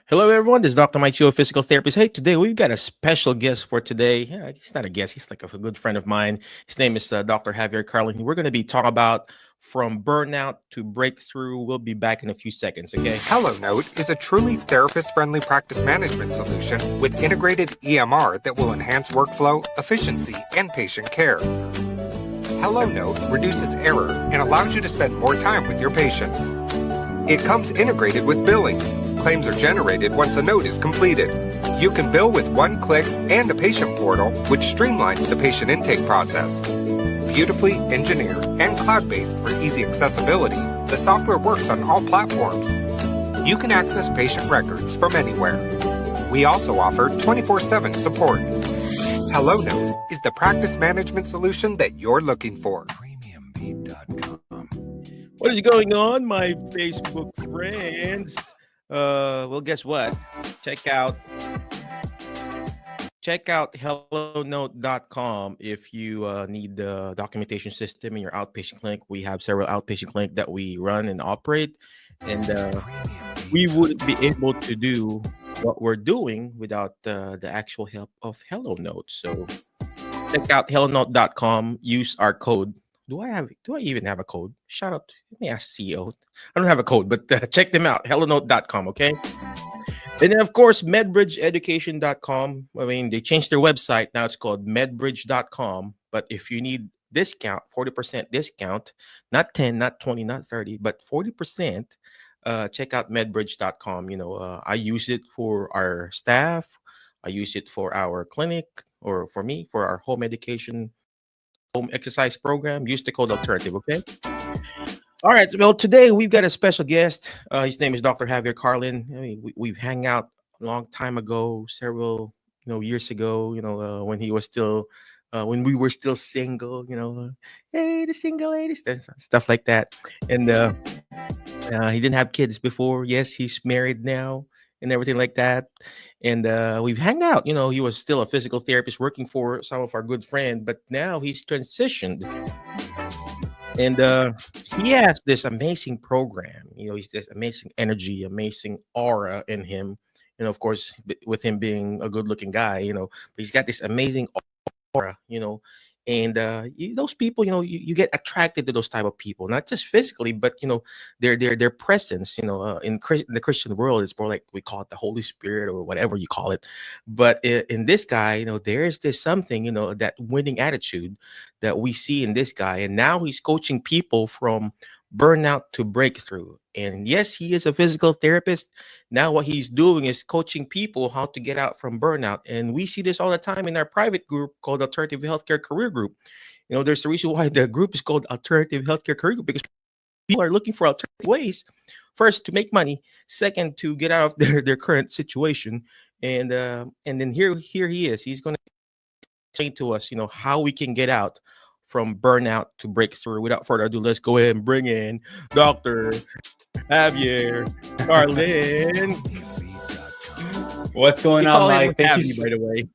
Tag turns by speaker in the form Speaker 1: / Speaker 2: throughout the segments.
Speaker 1: Hello, everyone. This is Dr. Mike, your physical therapist. Hey, today we've got a special guest for today. Yeah, he's not a guest; he's like a good friend of mine. His name is Dr. Javier Carlin. We're going to be talking about from burnout to breakthrough. We'll be back in a few seconds. Okay.
Speaker 2: HelloNote is a truly therapist-friendly practice management solution with integrated EMR that will enhance workflow, efficiency, and patient care. HelloNote reduces error and allows you to spend more time with your patients. It comes integrated with billing. Claims are generated once a note is completed. You can bill with one click and a patient portal, which streamlines the patient intake process. Beautifully engineered and cloud-based for easy accessibility, the software works on all platforms. You can access patient records from anywhere. We also offer 24/7 support. HelloNote is the practice management solution that you're looking for.
Speaker 3: Premiumbeat.com.
Speaker 1: What is going on, my Facebook friends? Well, guess what? Check out hellonote.com if you need the documentation system in your outpatient clinic. We have several outpatient clinics that we run and operate, and we wouldn't be able to do what we're doing without the actual help of HelloNote. So check out hellonote.com. Use our code. Do I even have a code? Shout out. Let me ask CEO. I don't have a code, but check them out. hellonote.com. Okay. And then, of course, medbridgeeducation.com. I mean, they changed their website. Now it's called medbridge.com. But if you need discount, 40% discount, not 10, not 20, not 30, but 40%, check out medbridge.com. I use it for our staff. I use it for our clinic, or for me, for our home medication, home exercise program. Use the code alternative. Okay. All right. Well, today we've got a special guest. His name is Dr. Javier Carlin. I mean, we've hung out a long time ago, several years ago. When he was still, when we were still single. Hey, the single ladies, stuff like that. And he didn't have kids before. Yes, he's married now and everything like that. And we've hung out. He was still a physical therapist working for some of our good friends, but now he's transitioned. And he has this amazing program. He's this amazing energy, amazing aura in him. Of course, with him being a good-looking guy, but he's got this amazing aura. And those people, you get attracted to those type of people, not just physically, but their presence. In the Christian world, it's more like we call it the Holy Spirit or whatever you call it. But in this guy, there is this something, that winning attitude that we see in this guy, and now he's coaching people from burnout to breakthrough. And yes, he is a physical therapist. Now what he's doing is coaching people how to get out from burnout. And we see this all the time in our private group called Alternative Healthcare Career Group. There's a reason why the group is called Alternative Healthcare Career Group, because people are looking for alternative ways, first to make money, second to get out of their current situation. And then here he is. He's going to explain to us, how we can get out from burnout to breakthrough. Without further ado, let's go ahead and bring in Dr. Javier Carlin.
Speaker 3: What's going on, Mike?
Speaker 1: Thank you, by the way.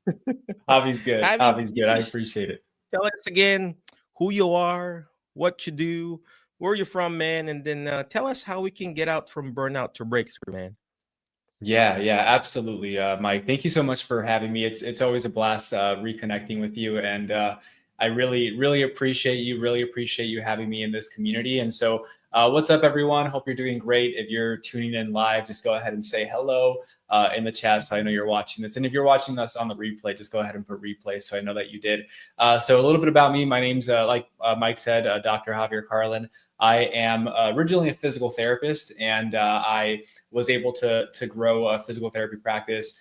Speaker 3: Javi's good.
Speaker 1: Javi,
Speaker 3: Javi's good. I appreciate it.
Speaker 1: Tell us again who you are, what you do, where you're from, man, and then tell us how we can get out from burnout to breakthrough, man.
Speaker 3: Yeah, absolutely, Mike. Thank you so much for having me. It's always a blast reconnecting with you, and I really appreciate you. Really appreciate you having me in this community. And so, what's up, everyone? Hope you're doing great. If you're tuning in live, just go ahead and say hello in the chat, so I know you're watching this. And if you're watching us on the replay, just go ahead and put replay, so I know that you did. So a little bit about me. My name's like Mike said, Dr. Javier Carlin. I am originally a physical therapist, and I was able to grow a physical therapy practice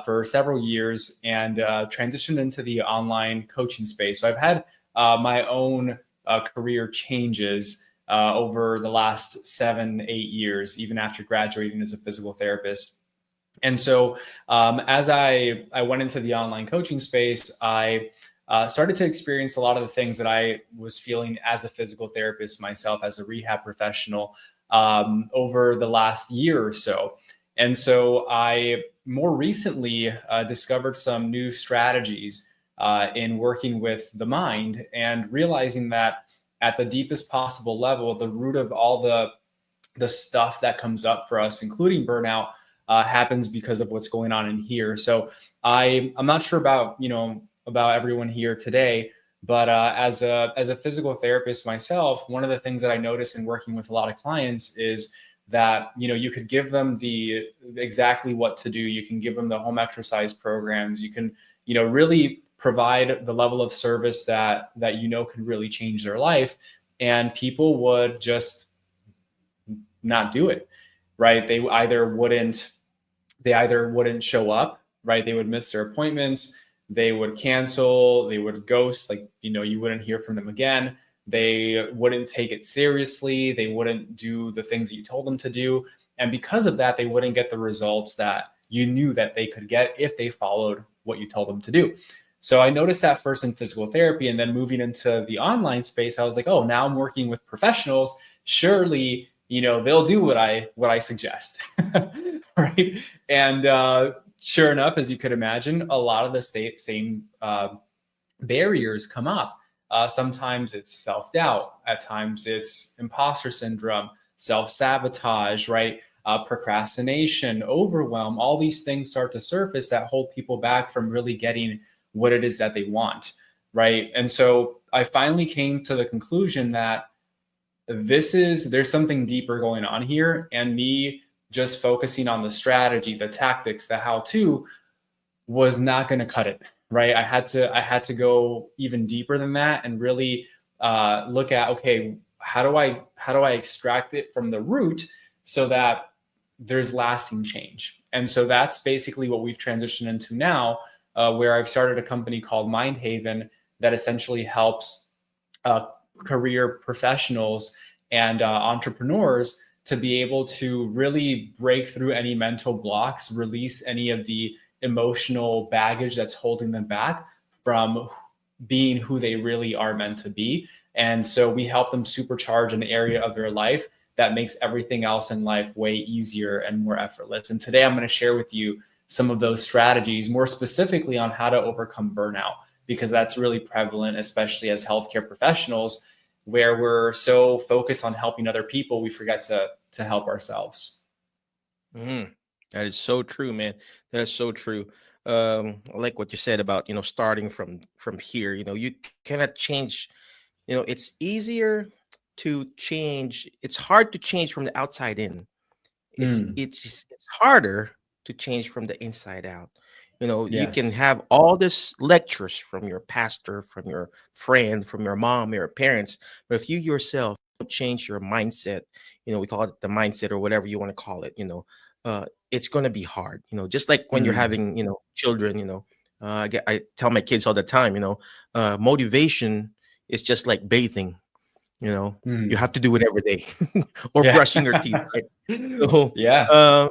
Speaker 3: for several years, and transitioned into the online coaching space. So I've had my own career changes over the last 7-8 years, even after graduating as a physical therapist. And so as I went into the online coaching space, I started to experience a lot of the things that I was feeling as a physical therapist myself, as a rehab professional, over the last year or so. And so I more recently discovered some new strategies in working with the mind, and realizing that at the deepest possible level, the root of all the stuff that comes up for us, including burnout, happens because of what's going on in here. So I'm not sure about, about everyone here today, but as a physical therapist myself, one of the things that I notice in working with a lot of clients is that, you could give them the exactly what to do. You can give them the home exercise programs. You can, really provide the level of service that can really change their life, and people would just not do it, right? They either wouldn't show up, right? They would miss their appointments, they would cancel, they would ghost, like, you wouldn't hear from them again. They wouldn't take it seriously, they wouldn't do the things that you told them to do, and because of that, they wouldn't get the results that you knew that they could get if they followed what you told them to do. So I noticed that first in physical therapy, and then moving into the online space, I was like, oh, now I'm working with professionals. Surely, they'll do what I suggest, right? And sure enough, as you could imagine, a lot of the same barriers come up. Sometimes it's self-doubt. At times it's imposter syndrome, self-sabotage, right? Procrastination, overwhelm. All these things start to surface that hold people back from really getting what it is that they want, right? And so I finally came to the conclusion that there's something deeper going on here, and me just focusing on the strategy, the tactics, the how-to was not going to cut it, right? I had to go even deeper than that and really look at, okay, how do I extract it from the root so that there's lasting change? And so that's basically what we've transitioned into now, where I've started a company called Mind Haven that essentially helps career professionals and entrepreneurs to be able to really break through any mental blocks, release any of the emotional baggage that's holding them back from being who they really are meant to be. And so we help them supercharge an area of their life that makes everything else in life way easier and more effortless. And today I'm going to share with you some of those strategies, more specifically on how to overcome burnout, because that's really prevalent, especially as healthcare professionals, where we're so focused on helping other people, we forget to help ourselves.
Speaker 1: That is so true, man. That's so true. I like what you said about, starting from here. You cannot change. It's easier to change. It's hard to change from the outside in. It's harder to change from the inside out. You can
Speaker 3: Yes.
Speaker 1: have all this lectures from your pastor, from your friend, from your mom, your parents, but if you yourself don't change your mindset, we call it the mindset or whatever you want to call it, it's going to be hard. Just like when you're having, children, I tell my kids all the time, motivation is just like bathing. You have to do it every day, or brushing your teeth, right? So,
Speaker 3: Yeah.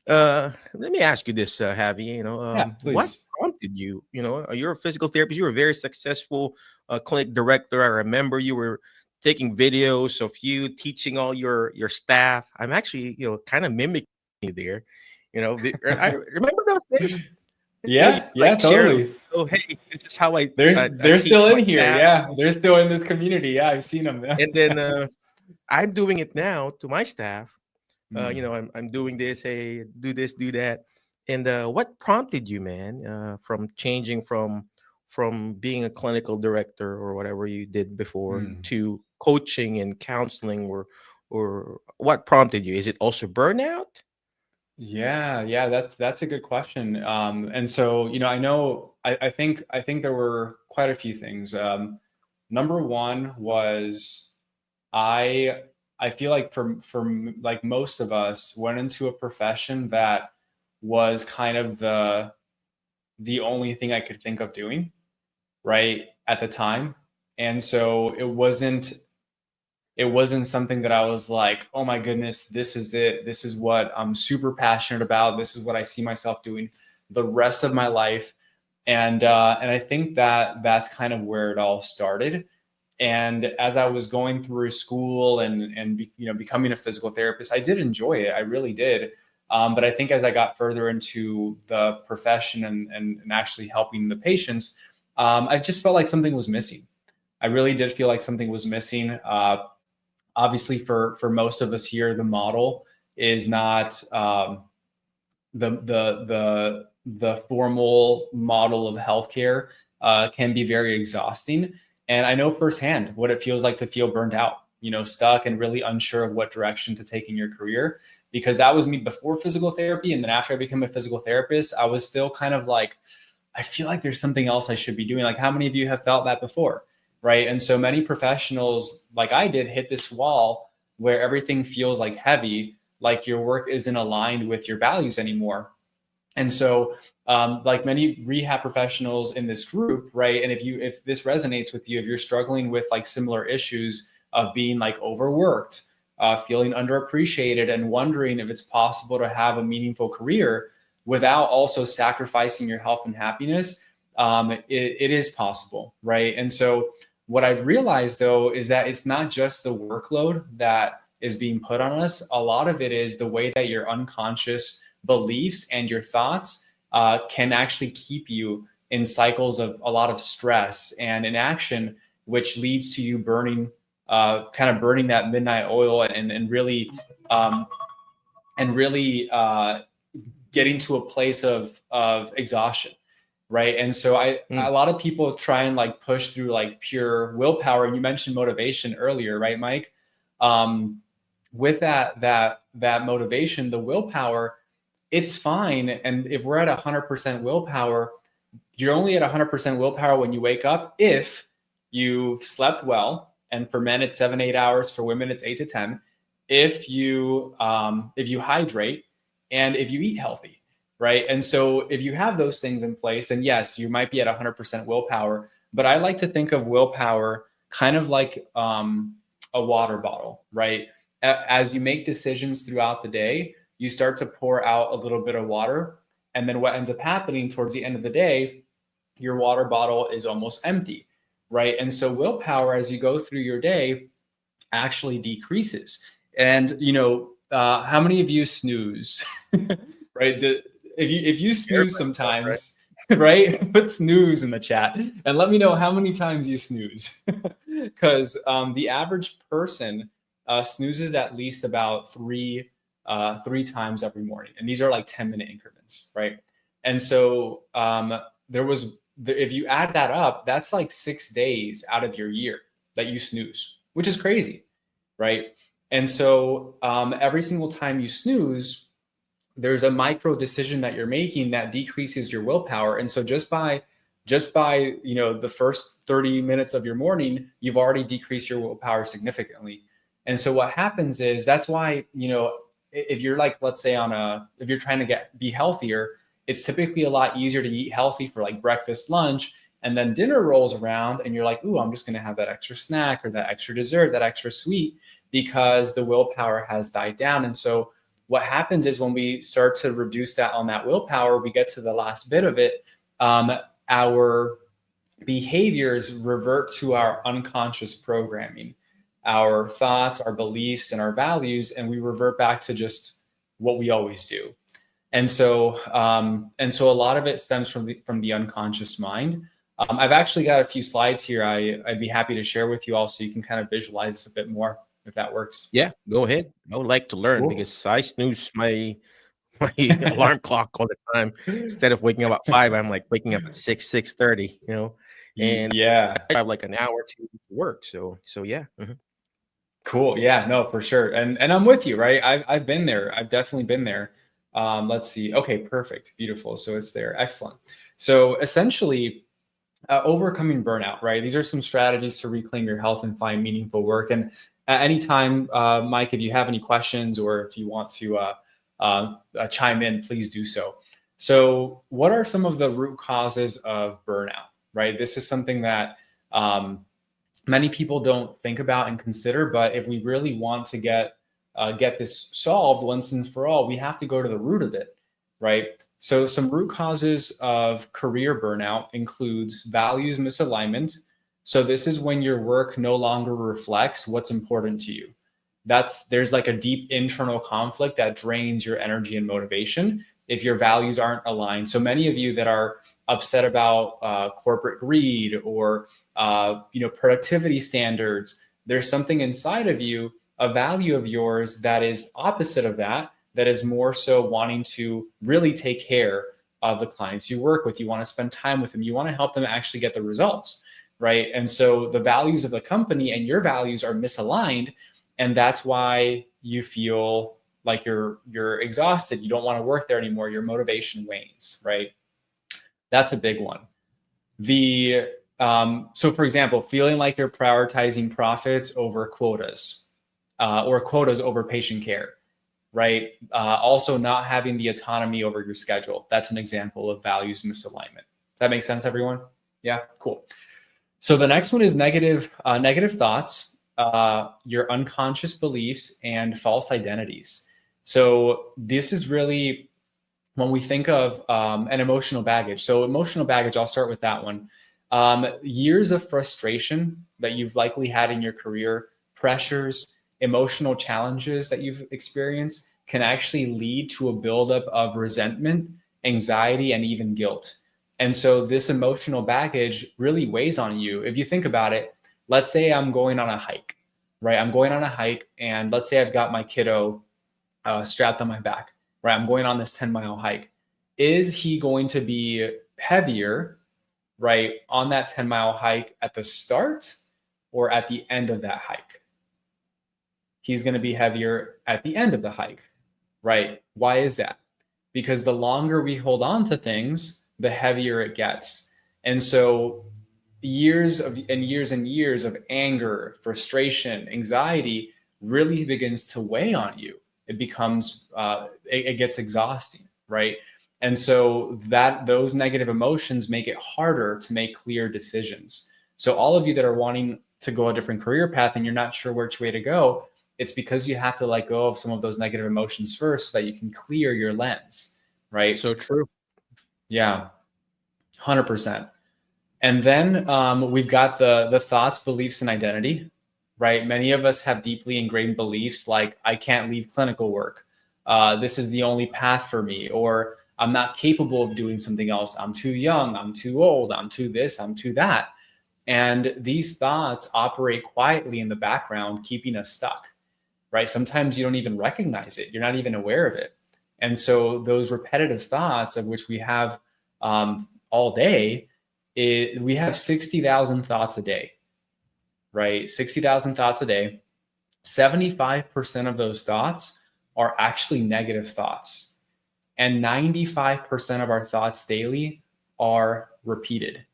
Speaker 1: let me ask you this, Javi. What
Speaker 3: Please.
Speaker 1: prompted you? You're a physical therapist. You were a very successful clinic director. I remember you were taking videos of you teaching all your staff. I'm actually, kind of mimicking you there. I remember those days. You
Speaker 3: Yeah,
Speaker 1: share.
Speaker 3: totally.
Speaker 1: Oh, hey, this is how I
Speaker 3: They're
Speaker 1: teach
Speaker 3: still
Speaker 1: my
Speaker 3: in here.
Speaker 1: staff.
Speaker 3: Yeah, they're still in this community. Yeah, I've seen them.
Speaker 1: And then I'm doing it now to my staff.
Speaker 3: Mm.
Speaker 1: I'm doing this, hey, do this, do that. And what prompted you, man, from changing from being a clinical director or whatever you did before
Speaker 3: Mm.
Speaker 1: to coaching and counseling, or what prompted you? Is it also burnout?
Speaker 3: Yeah, that's a good question. And so, I think there were quite a few things. Number one was I I feel like for like most of us went into a profession that was kind of the only thing I could think of doing, right, at the time. And so it wasn't something that I was like, oh my goodness, this is it. This is what I'm super passionate about. This is what I see myself doing the rest of my life. And I think that that's kind of where it all started. And as I was going through school and becoming a physical therapist, I did enjoy it. I really did. But I think as I got further into the profession and actually helping the patients, I just felt like something was missing. I really did feel like something was missing. Obviously, for most of us here, the model is not the formal model of healthcare can be very exhausting. And I know firsthand what it feels like to feel burned out, stuck and really unsure of what direction to take in your career, because that was me before physical therapy. And then after I became a physical therapist, I was still kind of like, I feel like there's something else I should be doing. Like, how many of you have felt that before? Right. And so many professionals, like I did, hit this wall where everything feels like heavy, like your work isn't aligned with your values anymore. And so like many rehab professionals in this group, right? And if this resonates with you, if you're struggling with like similar issues of being like overworked, feeling underappreciated, and wondering if it's possible to have a meaningful career without also sacrificing your health and happiness, it is possible, right? And so what I've realized though is that it's not just the workload that is being put on us. A lot of it is the way that your unconscious beliefs and your thoughts can actually keep you in cycles of a lot of stress and inaction, which leads to you burning that midnight oil and really getting to a place of exhaustion. Right. And so a lot of people try and like push through like pure willpower. And you mentioned motivation earlier, right, Mike? With that motivation, the willpower, it's fine. And if we're at 100% willpower, you're only at 100% willpower when you wake up if you slept well. And for men, it's 7-8 hours. For women, it's 8 to 10. If you hydrate and if you eat healthy, right? And so if you have those things in place, then yes, you might be at 100% willpower. But I like to think of willpower kind of like a water bottle, right? As you make decisions throughout the day, you start to pour out a little bit of water. And then what ends up happening towards the end of the day, your water bottle is almost empty, right? And so willpower, as you go through your day, actually decreases. And, how many of you snooze, right? If you snooze sometimes, right? Put snooze in the chat and let me know how many times you snooze. Because the average person snoozes at least about three times every morning. And these are like 10-minute increments, right? And so if you add that up, that's like 6 days out of your year that you snooze, which is crazy, right? And so every single time you snooze, there's a micro decision that you're making that decreases your willpower. And so just by the first 30 minutes of your morning, you've already decreased your willpower significantly. And so what happens is, that's why, if you're like, let's say if you're trying to be healthier, it's typically a lot easier to eat healthy for like breakfast, lunch, and then dinner rolls around and you're like, ooh, I'm just going to have that extra snack or that extra dessert, that extra sweet, because the willpower has died down. And so what happens is when we start to reduce that on that willpower, we get to the last bit of it, our behaviors revert to our unconscious programming, our thoughts, our beliefs, and our values, and we revert back to just what we always do. And so a lot of it stems from the unconscious mind. I've actually got a few slides here I'd be happy to share with you all, so you can kind of visualize this a bit more, if that works.
Speaker 1: Yeah, go ahead. I would like to learn because I snooze my alarm clock all the time. Instead of waking up at 5, I'm like waking up at 6:30, and
Speaker 3: yeah,
Speaker 1: I have like an hour to work. So yeah. Mm-hmm.
Speaker 3: Cool. Yeah, no, for sure. And I'm with you, right? I've been there. I've definitely been there. Let's see. Okay, perfect. Beautiful. So it's there. Excellent. So essentially, overcoming burnout, right? These are some strategies to reclaim your health and find meaningful work. And at any time, Mike, if you have any questions or if you want to chime in, please do so. So what are some of the root causes of burnout, right? This is something that many people don't think about and consider, but if we really want to get this solved once and for all, we have to go to the root of it, right? So some root causes of career burnout includes values misalignment. So this is when your work no longer reflects what's important to you. There's like a deep internal conflict that drains your energy and motivation if your values aren't aligned. So many of you that are upset about corporate greed or productivity standards, there's something inside of you, a value of yours that is opposite of that that is more so wanting to really take care of the clients you work with. You want to spend time with them. You want to help them actually get the results, right? And so the values of the company and your values are misaligned, and that's why you feel like you're exhausted. You don't want to work there anymore. Your motivation wanes, right? That's a big one. So for example, feeling like you're prioritizing profits over quotas, or quotas over patient care, right? Also not having the autonomy over your schedule. That's an example of values misalignment. Does that make sense, everyone? Yeah, cool. So the next one is negative thoughts, your unconscious beliefs and false identities. So this is really when we think of an emotional baggage. So emotional baggage, I'll start with that one. Years of frustration that you've likely had in your career, pressures, emotional challenges that you've experienced can actually lead to a buildup of resentment, anxiety, and even guilt. And so this emotional baggage really weighs on you. If you think about it, let's say I'm going on a hike, right? I'm going on a hike, and let's say I've got my kiddo strapped on my back, right? I'm going on this 10-mile hike. Is he going to be heavier, right, on that 10-mile hike at the start or at the end of that hike? He's going to be heavier at the end of the hike, right? Why is that? Because the longer we hold on to things, the heavier it gets. And so years of anger, frustration, anxiety really begins to weigh on you. It becomes, it gets exhausting, right? And so those negative emotions make it harder to make clear decisions. So all of you that are wanting to go a different career path and you're not sure which way to go, it's because you have to let go of some of those negative emotions first so that you can clear your lens, right?
Speaker 1: So true.
Speaker 3: Yeah, 100%. And then we've got the thoughts, beliefs, and identity, right? Many of us have deeply ingrained beliefs like, I can't leave clinical work. This is the only path for me, or I'm not capable of doing something else. I'm too young. I'm too old. I'm too this. I'm too that. And these thoughts operate quietly in the background, keeping us stuck, right? Sometimes you don't even recognize it. You're not even aware of it. And so those repetitive thoughts, of which we have all day, we have 60,000 thoughts a day, right? 60,000 thoughts a day. 75% of those thoughts are actually negative thoughts. And 95% of our thoughts daily are repeated.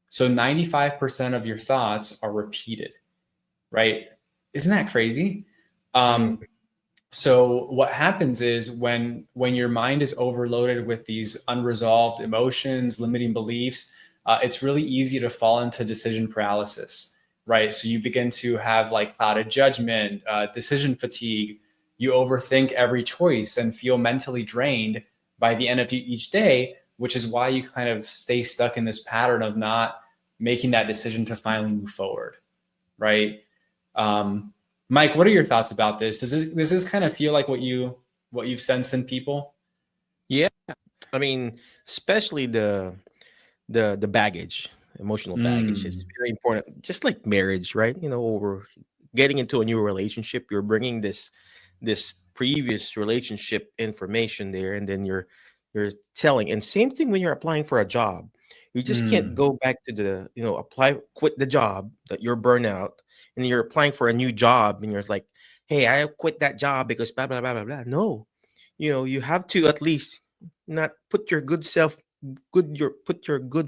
Speaker 3: So 95% of your thoughts are repeated, right? Isn't that crazy? So what happens is when your mind is overloaded with these unresolved emotions, limiting beliefs, it's really easy to fall into decision paralysis, right? So you begin to have like clouded judgment, decision fatigue. You overthink every choice and feel mentally drained by the end of each day, which is why you kind of stay stuck in this pattern of not making that decision to finally move forward, right? Mike, what are your thoughts about this? Does this kind of feel like what you've sensed in people?
Speaker 1: Yeah, I mean, especially the baggage, emotional baggage is very important. Just like marriage, right? You know, or getting into a new relationship, you're bringing this previous relationship information there, and then you're telling. And same thing when you're applying for a job. You just can't go back to quit the job that you're burnout, and you're applying for a new job, and you're like, hey, I quit that job because blah blah blah blah blah. No, you have to at least not put your good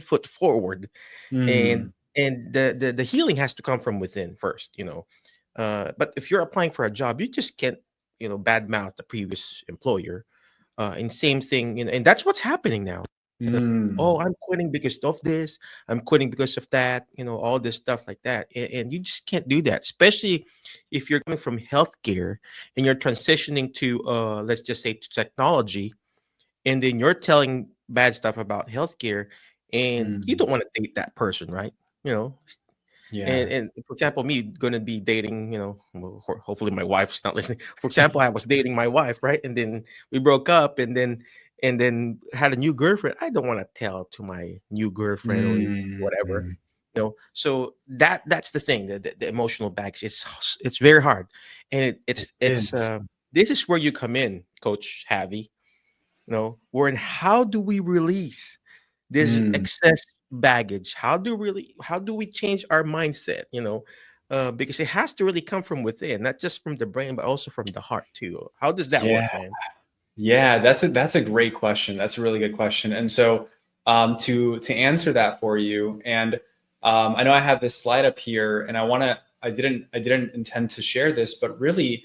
Speaker 1: foot forward, and the healing has to come from within first. But if you're applying for a job, you just can't badmouth the previous employer, and same thing, and that's what's happening now. Oh, I'm quitting because of this. I'm quitting because of that. All this stuff like that, and you just can't do that, especially if you're coming from healthcare and you're transitioning to, let's just say, to technology, and then you're telling bad stuff about healthcare, and you don't want to date that person, right?
Speaker 3: Yeah.
Speaker 1: And for example, me gonna be dating, hopefully my wife's not listening. For example, I was dating my wife, right? And then we broke up, and then had a new girlfriend. I don't want to tell to my new girlfriend or whatever. So that's the thing, the emotional baggage. It's very hard, and it's this is where you come in, Coach Javi. Wherein how do we release this excess baggage? How do we change our mindset? Because it has to really come from within, not just from the brain, but also from the heart too. How does that work, man?
Speaker 3: Yeah, that's a great question. That's a really good question. And so to answer that for you, and I know I have this slide up here, and I didn't intend to share this, but really,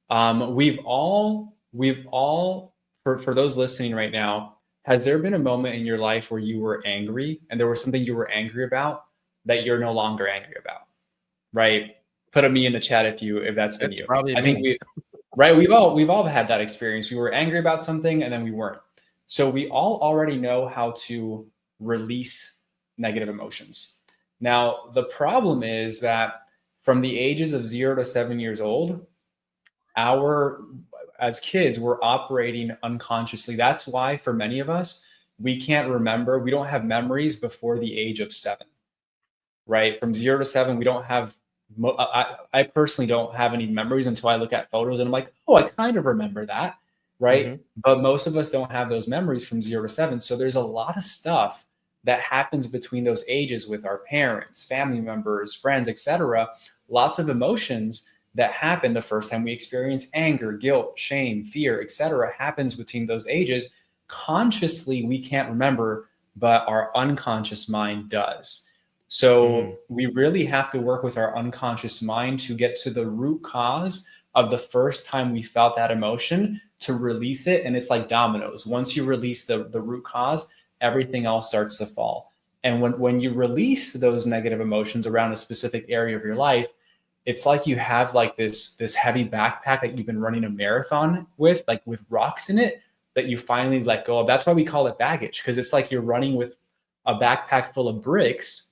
Speaker 3: we've all for those listening right now, has there been a moment in your life where you were angry and there was something you were angry about that you're no longer angry about? Right? Put a me in the chat if that's been you.
Speaker 1: Probably
Speaker 3: I think we've all had that experience. We were angry about something and then we weren't. So we all already know how to release negative emotions. Now, the problem is that from the ages of 0 to 7 years old, as kids, we're operating unconsciously. That's why for many of us, we can't remember. We don't have memories before the age of 7, right? From 0 to 7, we don't have, I personally don't have any memories until I look at photos and I'm like, oh, I kind of remember that, right? Mm-hmm. But most of us don't have those memories from 0 to 7. So there's a lot of stuff that happens between those ages with our parents, family members, friends, etc. Lots of emotions that happen the first time we experience anger, guilt, shame, fear, etc. happens between those ages. Consciously, we can't remember, but our unconscious mind does. So we really have to work with our unconscious mind to get to the root cause of the first time we felt that emotion, to release it. And it's like dominoes. Once you release the root cause, everything else starts to fall. And when you release those negative emotions around a specific area of your life, it's like you have like this heavy backpack that you've been running a marathon with, like with rocks in it, that you finally let go of. That's why we call it baggage, because it's like you're running with a backpack full of bricks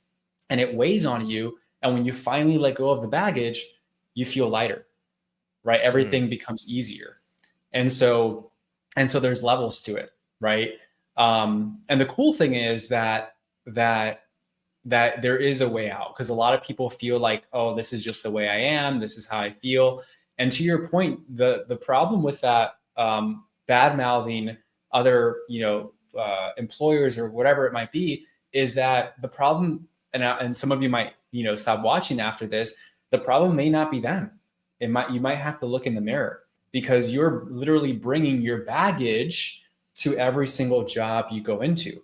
Speaker 3: and it weighs on you. And when you finally let go of the baggage, you feel lighter, right? Everything becomes easier. And so there's levels to it, right? And the cool thing is that there is a way out, because a lot of people feel like, oh, this is just the way I am. This is how I feel. And to your point, the problem with that, bad mouthing other, employers or whatever it might be, is that the problem, and some of you might, stop watching after this. The problem may not be them. You might have to look in the mirror, because you're literally bringing your baggage to every single job you go into.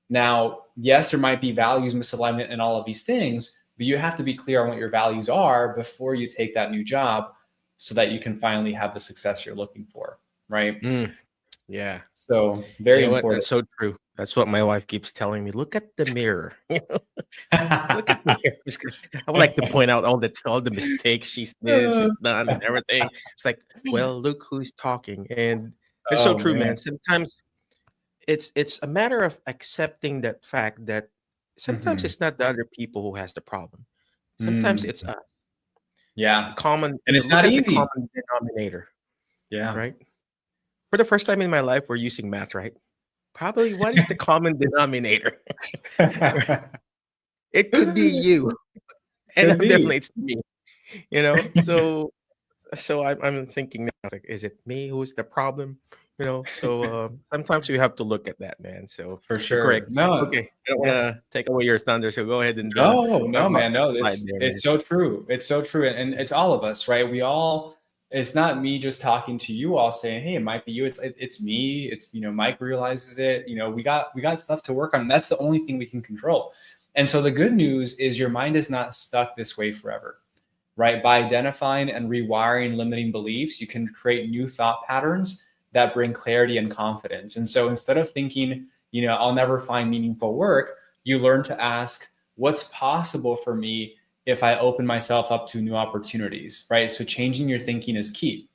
Speaker 3: Now, yes, there might be values misalignment and all of these things, but you have to be clear on what your values are before you take that new job, so that you can finally have the success you're looking for, right?
Speaker 1: Yeah.
Speaker 3: So very important.
Speaker 1: That's so true. That's what my wife keeps telling me. Look at the mirror. Look at the mirror. I would like to point out all the mistakes she's done and everything. It's like, well, look who's talking. And it's so true, man. Sometimes it's a matter of accepting that fact that sometimes it's not the other people who has the problem. Sometimes it's us.
Speaker 3: Yeah.
Speaker 1: And
Speaker 3: it's not easy.
Speaker 1: The common denominator.
Speaker 3: Yeah.
Speaker 1: Right. For the first time in my life, we're using math, right? Probably what is the common denominator? It could be you. And definitely it's me. So I'm thinking now, like, is it me who's the problem? So sometimes we have to look at that, man. So
Speaker 3: for sure.
Speaker 1: Correct.
Speaker 3: No.
Speaker 1: Okay. I don't want to take away your thunder. So go ahead and
Speaker 3: no, man. No, it's so true. It's so true. And it's all of us, right? It's not me just talking to you all saying, hey, it might be you. It's me. It's, Mike realizes it. We got stuff to work on. And that's the only thing we can control. And so the good news is your mind is not stuck this way forever, right? By identifying and rewiring limiting beliefs, you can create new thought patterns that bring clarity and confidence. And so instead of thinking, I'll never find meaningful work, you learn to ask, what's possible for me if I open myself up to new opportunities, right? So changing your thinking is key.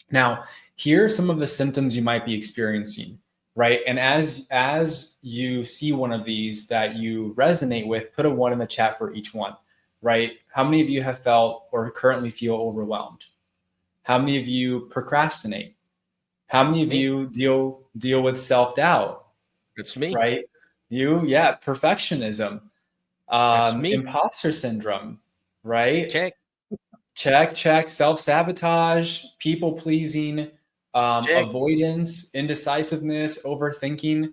Speaker 3: Now, here are some of the symptoms you might be experiencing, right? And as you see one of these that you resonate with, put a 1 in the chat for each one, right? How many of you have felt or currently feel overwhelmed? How many of you procrastinate? How many of you deal with self-doubt?
Speaker 1: It's me.
Speaker 3: Right? Perfectionism. Imposter syndrome, right? Check. Self-sabotage, people pleasing,
Speaker 1: Check.
Speaker 3: avoidance, indecisiveness, overthinking,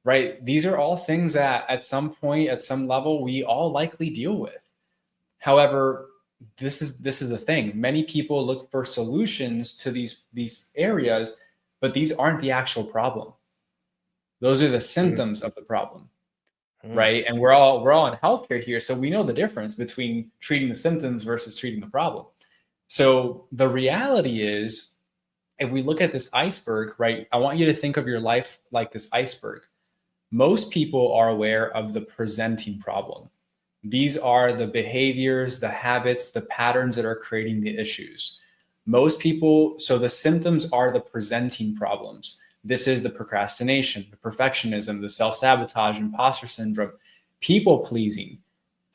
Speaker 3: right? These are all things that at some point, at some level, we all likely deal with. However, this is the thing. Many people look for solutions to these areas, but these aren't the actual problem. Those are the symptoms of the problem, right? And we're all in healthcare here, so we know the difference between treating the symptoms versus treating the problem. So the reality is, if we look at this iceberg, right? I want you to think of your life like this iceberg. Most people are aware of the presenting problem. These are the behaviors, the habits, the patterns that are creating the issues. Most people, so the symptoms are the presenting problems. This is the procrastination, the perfectionism, the self-sabotage, imposter syndrome, people pleasing.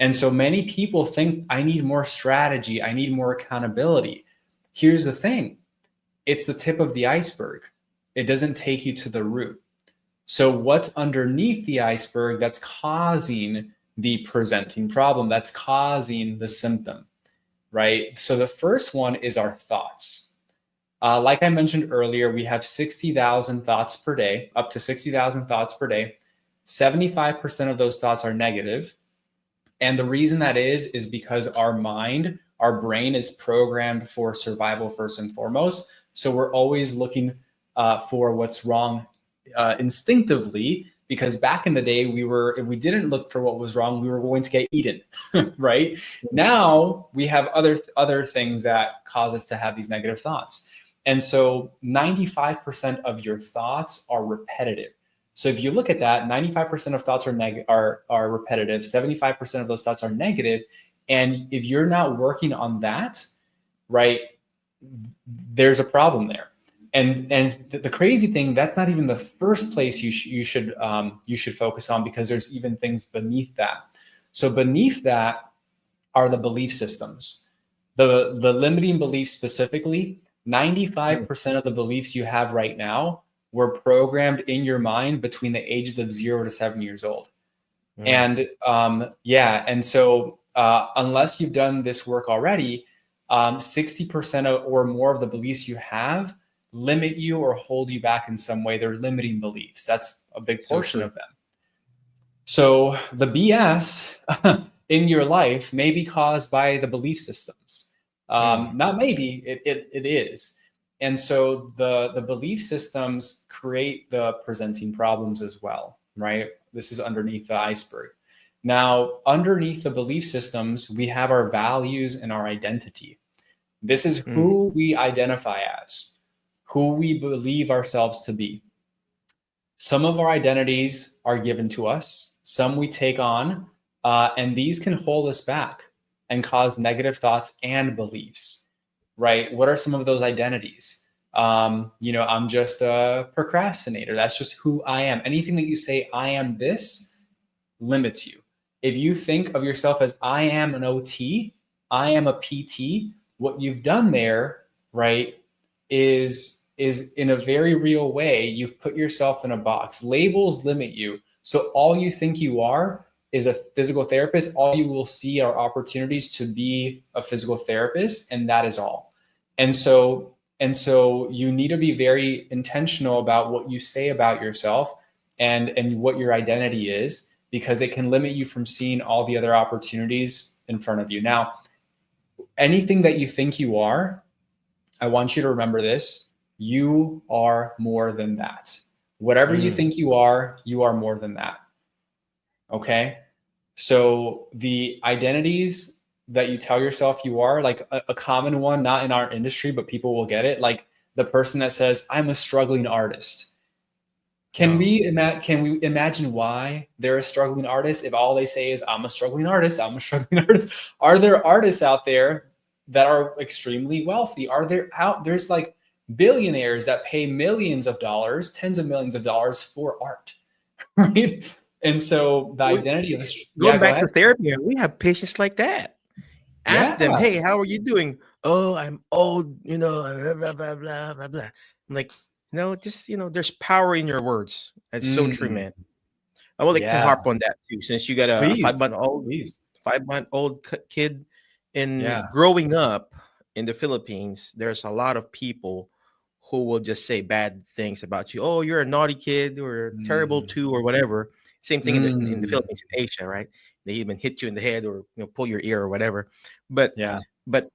Speaker 3: And so many people think, I need more strategy, I need more accountability. Here's the thing. It's the tip of the iceberg. It doesn't take you to the root. So what's underneath the iceberg that's causing the presenting problem, that's causing the symptom, right? So the first one is our thoughts. Like I mentioned earlier, we have 60,000 thoughts per day, up to 60,000 thoughts per day. 75% of those thoughts are negative. And the reason that is because our mind, our brain is programmed for survival first and foremost. So we're always looking for what's wrong instinctively, because back in the day, if we didn't look for what was wrong, we were going to get eaten, right? Now we have other things that cause us to have these negative thoughts. And so 95% of your thoughts are repetitive. So if you look at that, 95% of thoughts are repetitive, 75% of those thoughts are negative. And if you're not working on that, right, there's a problem there. And the crazy thing, that's not even the first place you should focus on, because there's even things beneath that. So beneath that are the belief systems. The limiting beliefs specifically, 95% of the beliefs you have right now were programmed in your mind between the ages of 0 to 7 years old. And and so unless you've done this work already, 60% or more of the beliefs you have limit you or hold you back in some way. They're limiting beliefs. That's a big portion of them. So the BS in your life may be caused by the belief systems. Not maybe, it is. And so the belief systems create the presenting problems as well, right? This is underneath the iceberg. Now, underneath the belief systems, we have our values and our identity. This is who we identify as, who we believe ourselves to be. Some of our identities are given to us, some we take on, and these can hold us back and cause negative thoughts and beliefs, right? What are some of those identities? I'm just a procrastinator. That's just who I am. Anything that you say, I am this, limits you. If you think of yourself as I am an OT, I am a PT, what you've done there, right, is in a very real way, you've put yourself in a box. Labels limit you. So all you think you are is a physical therapist. All you will see are opportunities to be a physical therapist, and that is all. And so you need to be very intentional about what you say about yourself and what your identity is, because it can limit you from seeing all the other opportunities in front of you. Now, anything that you think you are, I want you to remember this. You are more than that. Whatever you think you are more than that. Okay? So the identities that you tell yourself you are, like a common one, not in our industry, but people will get it, like the person that says, I'm a struggling artist. Can we imagine why they're a struggling artist if all they say is, I'm a struggling artist, I'm a struggling artist? Are there artists out there that are extremely wealthy? There's like billionaires that pay millions of dollars, tens of millions of dollars for art, right? And so the identity of this,
Speaker 1: going back to therapy, we have patients like that. Ask them, hey, how are you doing? Oh, I'm old, blah, blah, blah, blah, blah, blah. I'm like, there's power in your words. That's so true, man. I would like to harp on that too, since you got a 5-month-old kid,
Speaker 3: Yeah.
Speaker 1: In growing up in the Philippines, there's a lot of people who will just say bad things about you. Oh, you're a naughty kid or terrible
Speaker 3: Mm.
Speaker 1: too or whatever. Same thing in the
Speaker 3: Mm.
Speaker 1: Philippines, in Asia, right? They even hit you in the head or pull your ear or whatever. But
Speaker 3: Yeah.
Speaker 1: but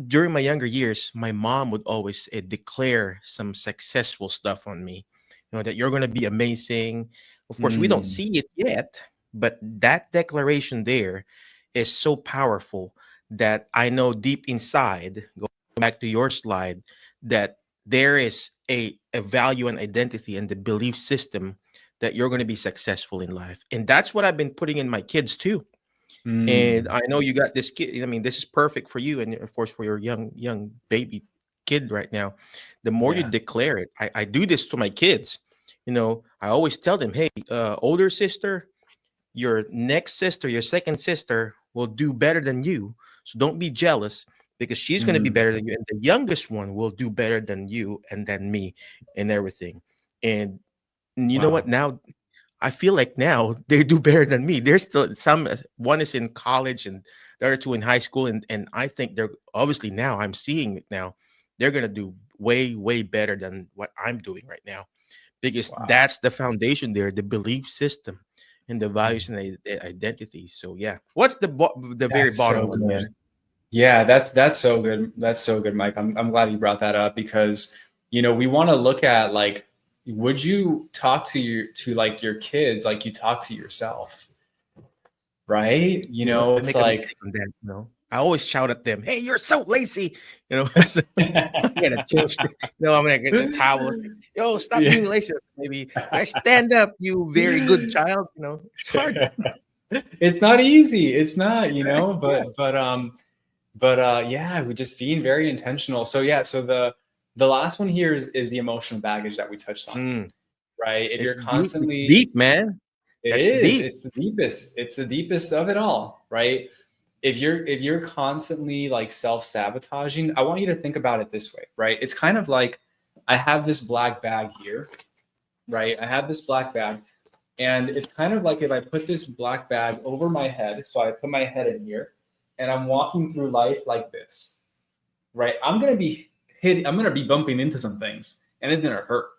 Speaker 1: during my younger years, my mom would always declare some successful stuff on me. That you're going to be amazing. Of course, we don't
Speaker 3: Mm.
Speaker 1: see it yet, but that declaration there is so powerful that I know deep inside, going back to your slide, that there is a value and identity and the belief system that you're going to be successful in life. And that's what I've been putting in my kids too. And
Speaker 3: Mm.
Speaker 1: I know you got this kid. I mean, this is perfect for you, and of course for your young baby kid right now. The more you
Speaker 3: Yeah.
Speaker 1: declare it, I do this to my kids. I always tell them, hey, older sister, your next sister, your second sister will do better than you. So don't be jealous because she's going to be
Speaker 3: Mm.
Speaker 1: better than you. And the youngest one will do better than you and than me and everything. And you know what?
Speaker 3: Wow.
Speaker 1: Now I feel like now they do better than me. There's still some, one is in college and the other two in high school. And I think they're obviously now, I'm seeing it now, they're going to do way, way better than what I'm doing right now because
Speaker 3: Wow.
Speaker 1: that's the foundation there, the belief system and the values and the identity. So yeah, what's the very
Speaker 3: That's so
Speaker 1: bottom one, man?
Speaker 3: good. Yeah, that's so good. That's so good, Mike. I'm glad you brought that up because we want to look at like, would you talk to like your kids like you talk to yourself, right?
Speaker 1: You know, I
Speaker 3: It's
Speaker 1: make a
Speaker 3: like
Speaker 1: mistake on that. I always shout at them, "Hey, you're so lazy!" So I gotta change. No, I'm gonna get the towel. Yo, stop
Speaker 3: yeah.
Speaker 1: being lazy. Maybe I stand up, you very good child. It's hard.
Speaker 3: It's not easy. It's not,
Speaker 1: Yeah.
Speaker 3: but yeah, we're just being very intentional. So yeah, so the last one here is the emotional baggage that we touched on,
Speaker 1: Mm,
Speaker 3: right? If
Speaker 1: it's
Speaker 3: you're
Speaker 1: deep. It's
Speaker 3: constantly
Speaker 1: deep, man.
Speaker 3: It
Speaker 1: That's
Speaker 3: is.
Speaker 1: deep.
Speaker 3: It's the deepest of it all, right? If you're constantly like self-sabotaging, I want you to think about it this way, right? It's kind of like I have this black bag here, right? I have this black bag, and it's kind of like if I put this black bag over my head, so I put my head in here, and I'm walking through life like this, right? I'm gonna be bumping into some things, and it's gonna hurt,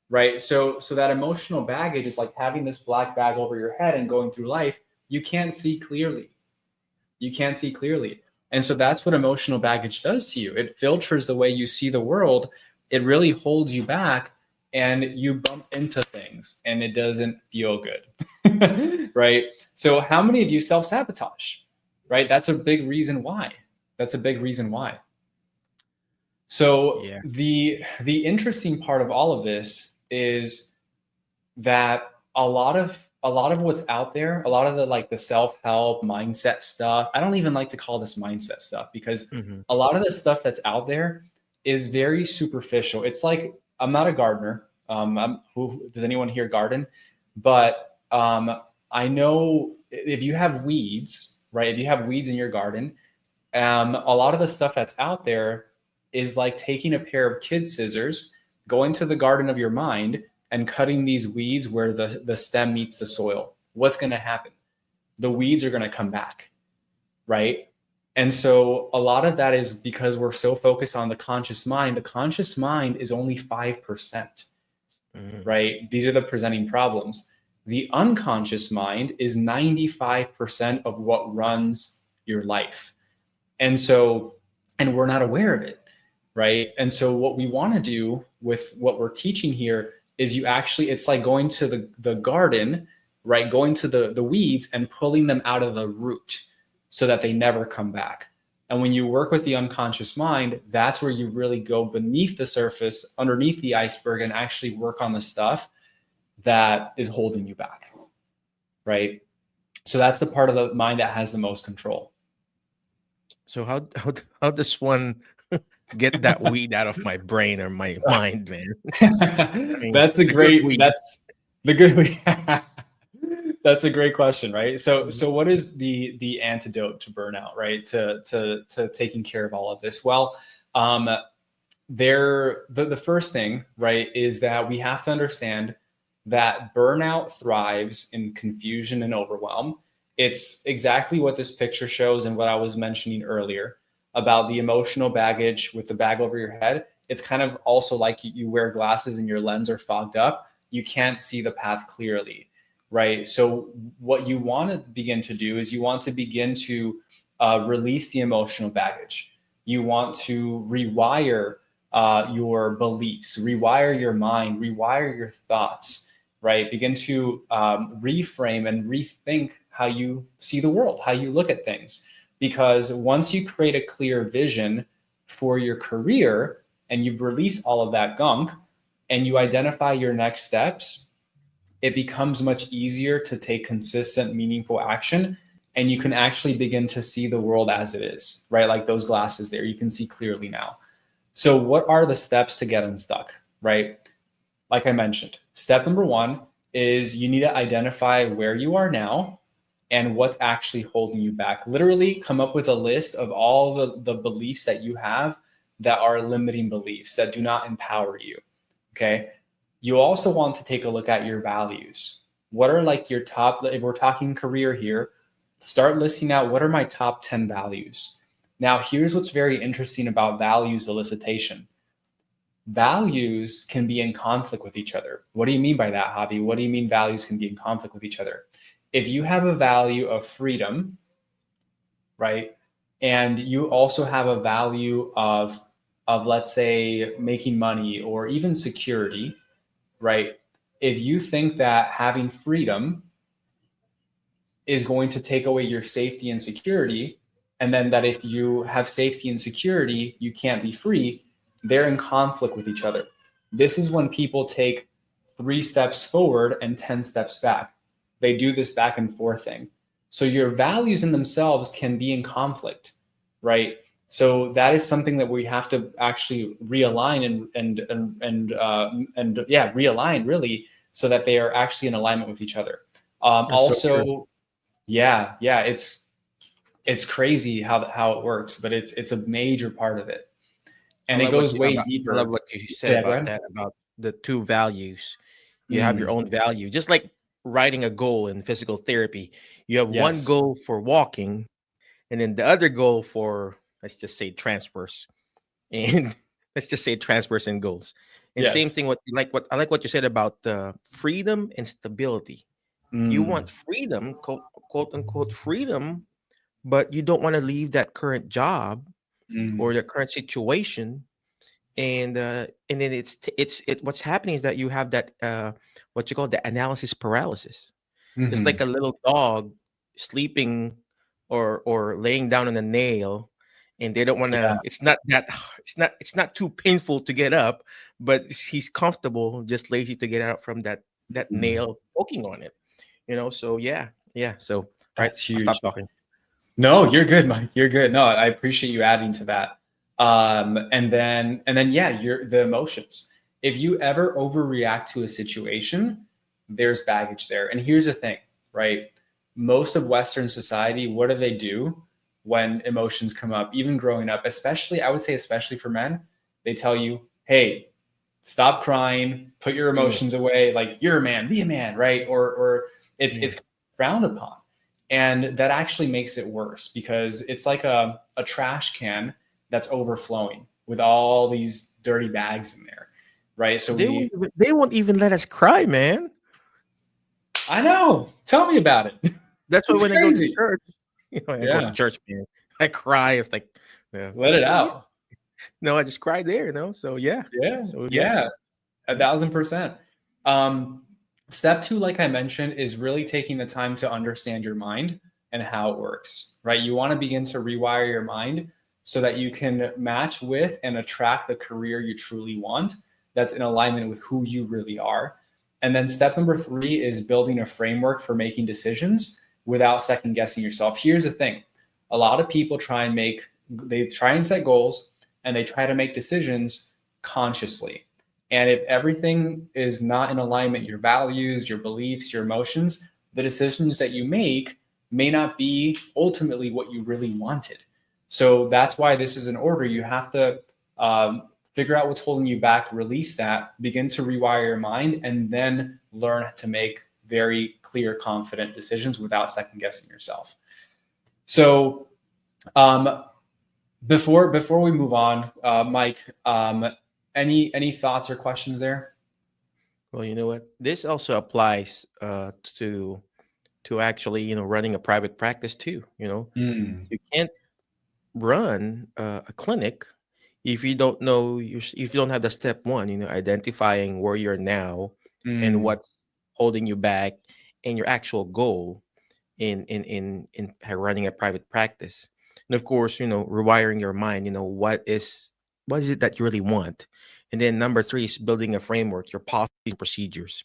Speaker 3: right? So that emotional baggage is like having this black bag over your head and going through life. You can't see clearly. You can't see clearly. And so that's what emotional baggage does to you. It filters the way you see the world. It really holds you back and you bump into things and it doesn't feel good. Right? So how many of you self-sabotage? Right? That's a big reason why. That's a big reason why. So
Speaker 1: Yeah.
Speaker 3: the interesting part of all of this is that a lot of what's out there, a lot of the self-help mindset stuff, I don't even like to call this mindset stuff because
Speaker 1: Hmm.
Speaker 3: a lot of the stuff that's out there is very superficial. It's like, I'm not a gardener. Does anyone here garden? But I know if you have weeds, right? If you have weeds in your garden, a lot of the stuff that's out there is like taking a pair of kid scissors, going to the garden of your mind and cutting these weeds where the stem meets the soil. What's going to happen? The weeds are going to come back, right? And so a lot of that is because we're so focused on the conscious mind. The conscious mind is only 5%, right? These are the presenting problems. The unconscious mind is 95% of what runs your life. And we're not aware of it, right? And so what we want to do with what we're teaching here is it's like going to the garden, right? Going to the weeds and pulling them out of the root so that they never come back. And when you work with the unconscious mind, that's where you really go beneath the surface, underneath the iceberg, and actually work on the stuff that is holding you back, right? So that's the part of the mind that has the most control.
Speaker 1: So how does one get that weed out of my brain or my mind, man? I mean,
Speaker 3: That's a
Speaker 1: the good
Speaker 3: great,
Speaker 1: weed.
Speaker 3: that's the good weed. That's a great question, right? So
Speaker 1: Mhm.
Speaker 3: what is the antidote to burnout, right? To taking care of all of this? Well, the first thing, right, is that we have to understand that burnout thrives in confusion and overwhelm. It's exactly what this picture shows and what I was mentioning earlier about the emotional baggage with the bag over your head. It's kind of also like you wear glasses and your lens are fogged up. You can't see the path clearly, right? So what you want to begin to do is you want to begin to release the emotional baggage. You want to rewire your beliefs, rewire your mind, rewire your thoughts, right? Begin to reframe and rethink how you see the world, how you look at things. Because once you create a clear vision for your career and you've released all of that gunk and you identify your next steps, it becomes much easier to take consistent, meaningful action. And you can actually begin to see the world as it is, right? Like those glasses there, you can see clearly now. So what are the steps to get unstuck, right? Like I mentioned, step number one is you need to identify where you are now and what's actually holding you back. Literally come up with a list of all the beliefs that you have that are limiting beliefs that do not empower you, okay? You also want to take a look at your values. What are like your top, if we're talking career here, start listing out what are my top 10 values. Now, here's what's very interesting about values elicitation. Values can be in conflict with each other. What do you mean by that, Javi? What do you mean values can be in conflict with each other? If you have a value of freedom, right, and you also have a value of let's say making money or even security, right? If you think that having freedom is going to take away your safety and security, and then that if you have safety and security, you can't be free, they're in conflict with each other. This is when people take 3 steps forward and 10 steps back. They do this back and forth thing. So your values in themselves can be in conflict, right? So that is something that we have to actually realign and realign really, so that they are actually in alignment with each other. Also, yeah, it's crazy how it works, but it's a major part of it, and it goes way deeper.
Speaker 1: I love what you said about that, about the 2 values. You have your own value, just like writing a goal in physical therapy. You have one goal for walking, and then the other goal for, let's just say, transfers, and let's just say transfers and goals. And same thing. What I like what you said about the freedom and stability. You want freedom, quote unquote freedom, but you don't want to leave that current job or the current situation. And then what's happening is that you have that what you call the analysis paralysis. It's like a little dog sleeping or laying down on a nail, and they don't want to. It's not too painful to get up, but he's comfortable, just lazy to get out from that nail poking on it. So yeah. So
Speaker 3: that's huge.
Speaker 1: I'll stop talking.
Speaker 3: No, you're good, Mike. You're good. No, I appreciate you adding to that. And then the emotions. If you ever overreact to a situation, there's baggage there. And here's the thing, right? Most of Western society, what do they do when emotions come up? Even growing up, especially, I would say, especially for men, they tell you, hey, stop crying, put your emotions away. Like, you're a man, be a man, right? Or it's frowned upon. And that actually makes it worse, because it's like a trash can that's overflowing with all these dirty bags in there, right? So
Speaker 1: they won't even let us cry, man.
Speaker 3: I know. Tell me about it.
Speaker 1: That's why when I go to church, I go to church, man, I cry. It's like,
Speaker 3: let it out.
Speaker 1: No, I just cried there, So yeah.
Speaker 3: 1,000%. Step 2, like I mentioned, is really taking the time to understand your mind and how it works, right? You want to begin to rewire your mind so that you can match with and attract the career you truly want that's in alignment with who you really are. And then step number 3 is building a framework for making decisions without second guessing yourself. Here's the thing. A lot of people try and set goals, and they try to make decisions consciously. And if everything is not in alignment, your values, your beliefs, your emotions, the decisions that you make may not be ultimately what you really wanted. So that's why this is an order. You have to figure out what's holding you back, release that, begin to rewire your mind, and then learn to make very clear, confident decisions without second guessing yourself. So before we move on, Mike, any thoughts or questions there?
Speaker 1: Well, you know what? This also applies to actually, running a private practice too.
Speaker 3: Mm,
Speaker 1: You can't run a clinic if you don't know if you don't have the step one, identifying where you're now and
Speaker 3: mm,
Speaker 1: what's holding you back and your actual goal in running a private practice. And of course, rewiring your mind, what is it that you really want? And then number three is building a framework, your policies and procedures.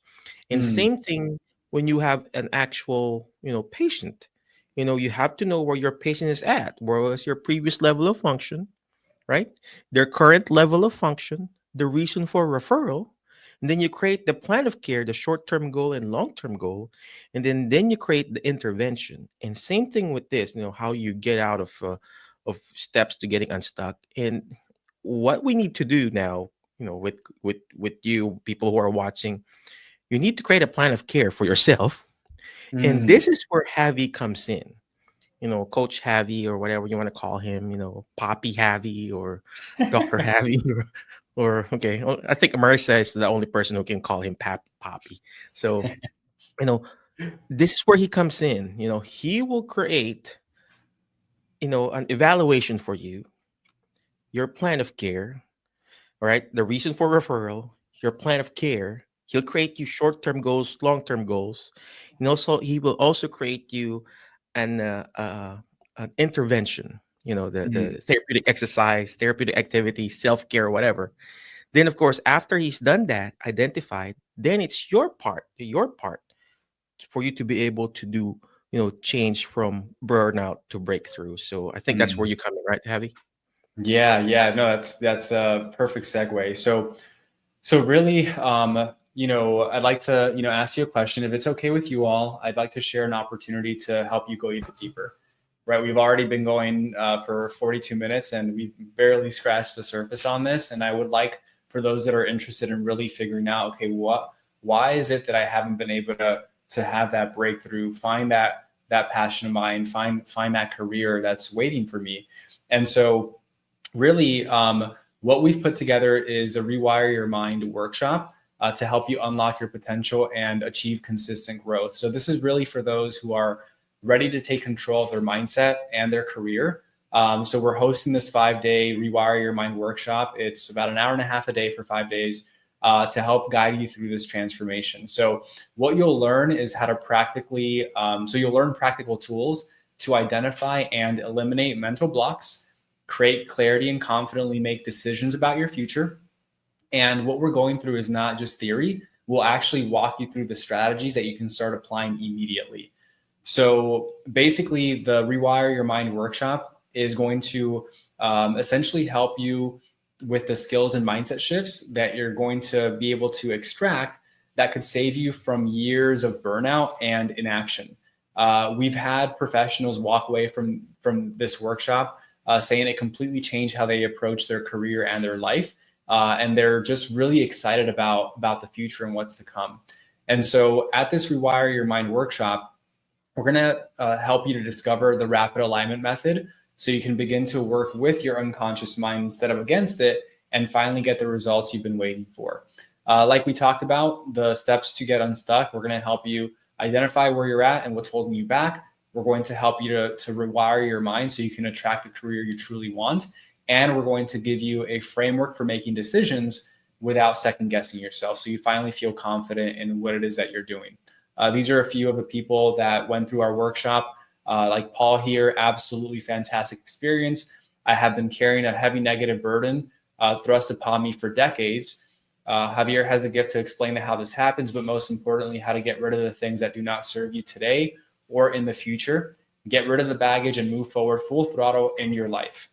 Speaker 1: And
Speaker 3: mm,
Speaker 1: same thing when you have an actual, patient. You have to know where your patient is at. Where was your previous level of function, right? Their current level of function, the reason for referral, and then you create the plan of care, the short-term goal and long-term goal, and then you create the intervention. And same thing with this, how you get out of steps to getting unstuck. And what we need to do now, with you people who are watching, you need to create a plan of care for yourself. And
Speaker 3: mm.
Speaker 1: this is where Javi comes in. Coach Javi or whatever you want to call him, Poppy Javi or Dr. Javi or okay. Well, I think Marissa is the only person who can call him Poppy. So, you know, this is where he comes in. He will create, an evaluation for you, your plan of care, all right, the reason for referral, your plan of care. He'll create you short-term goals, long-term goals, and also he will also create you an intervention. The
Speaker 3: Mm.
Speaker 1: therapeutic exercise, therapeutic activity, self-care, whatever. Then, of course, after he's done that, identified, then it's your part for you to be able to do, change from burnout to breakthrough. So I think that's where
Speaker 3: Mm.
Speaker 1: you come in, right, Javi?
Speaker 3: Yeah, no, that's a perfect segue. So really, I'd like to, ask you a question. If it's okay with you all, I'd like to share an opportunity to help you go even deeper. Right? We've already been going for 42 minutes, and we've barely scratched the surface on this. And I would like for those that are interested in really figuring out, okay, why is it that I haven't been able to have that breakthrough, find that passion of mine, find that career that's waiting for me. And so really, what we've put together is a Rewire Your Mind workshop to help you unlock your potential and achieve consistent growth. So this is really for those who are ready to take control of their mindset and their career. So we're hosting this 5-day Rewire Your Mind workshop. It's about an hour and a half a day for 5 days to help guide you through this transformation. So what you'll learn is how to practically, so you'll learn practical tools to identify and eliminate mental blocks, create clarity and confidently make decisions about your future. And what we're going through is not just theory. We'll actually walk you through the strategies that you can start applying immediately. So basically, the Rewire Your Mind workshop is going to essentially help you with the skills and mindset shifts that you're going to be able to extract that could save you from years of burnout and inaction. We've had professionals walk away from this workshop saying it completely changed how they approach their career and their life. And they're just really excited about the future and what's to come. And so at this Rewire Your Mind workshop, we're going to help you to discover the rapid alignment method so you can begin to work with your unconscious mind instead of against it and finally get the results you've been waiting for. Like we talked about, the steps to get unstuck, we're going to help you identify where you're at and what's holding you back. We're going to help you to rewire your mind so you can attract the career you truly want. And we're going to give you a framework for making decisions without second guessing yourself, so you finally feel confident in what it is that you're doing. These are a few of the people that went through our workshop. Like Paul here, absolutely fantastic experience. I have been carrying a heavy negative burden thrust upon me for decades. Javier has a gift to explain how this happens, but most importantly, how to get rid of the things that do not serve you today or in the future. Get rid of the baggage and move forward full throttle in your life.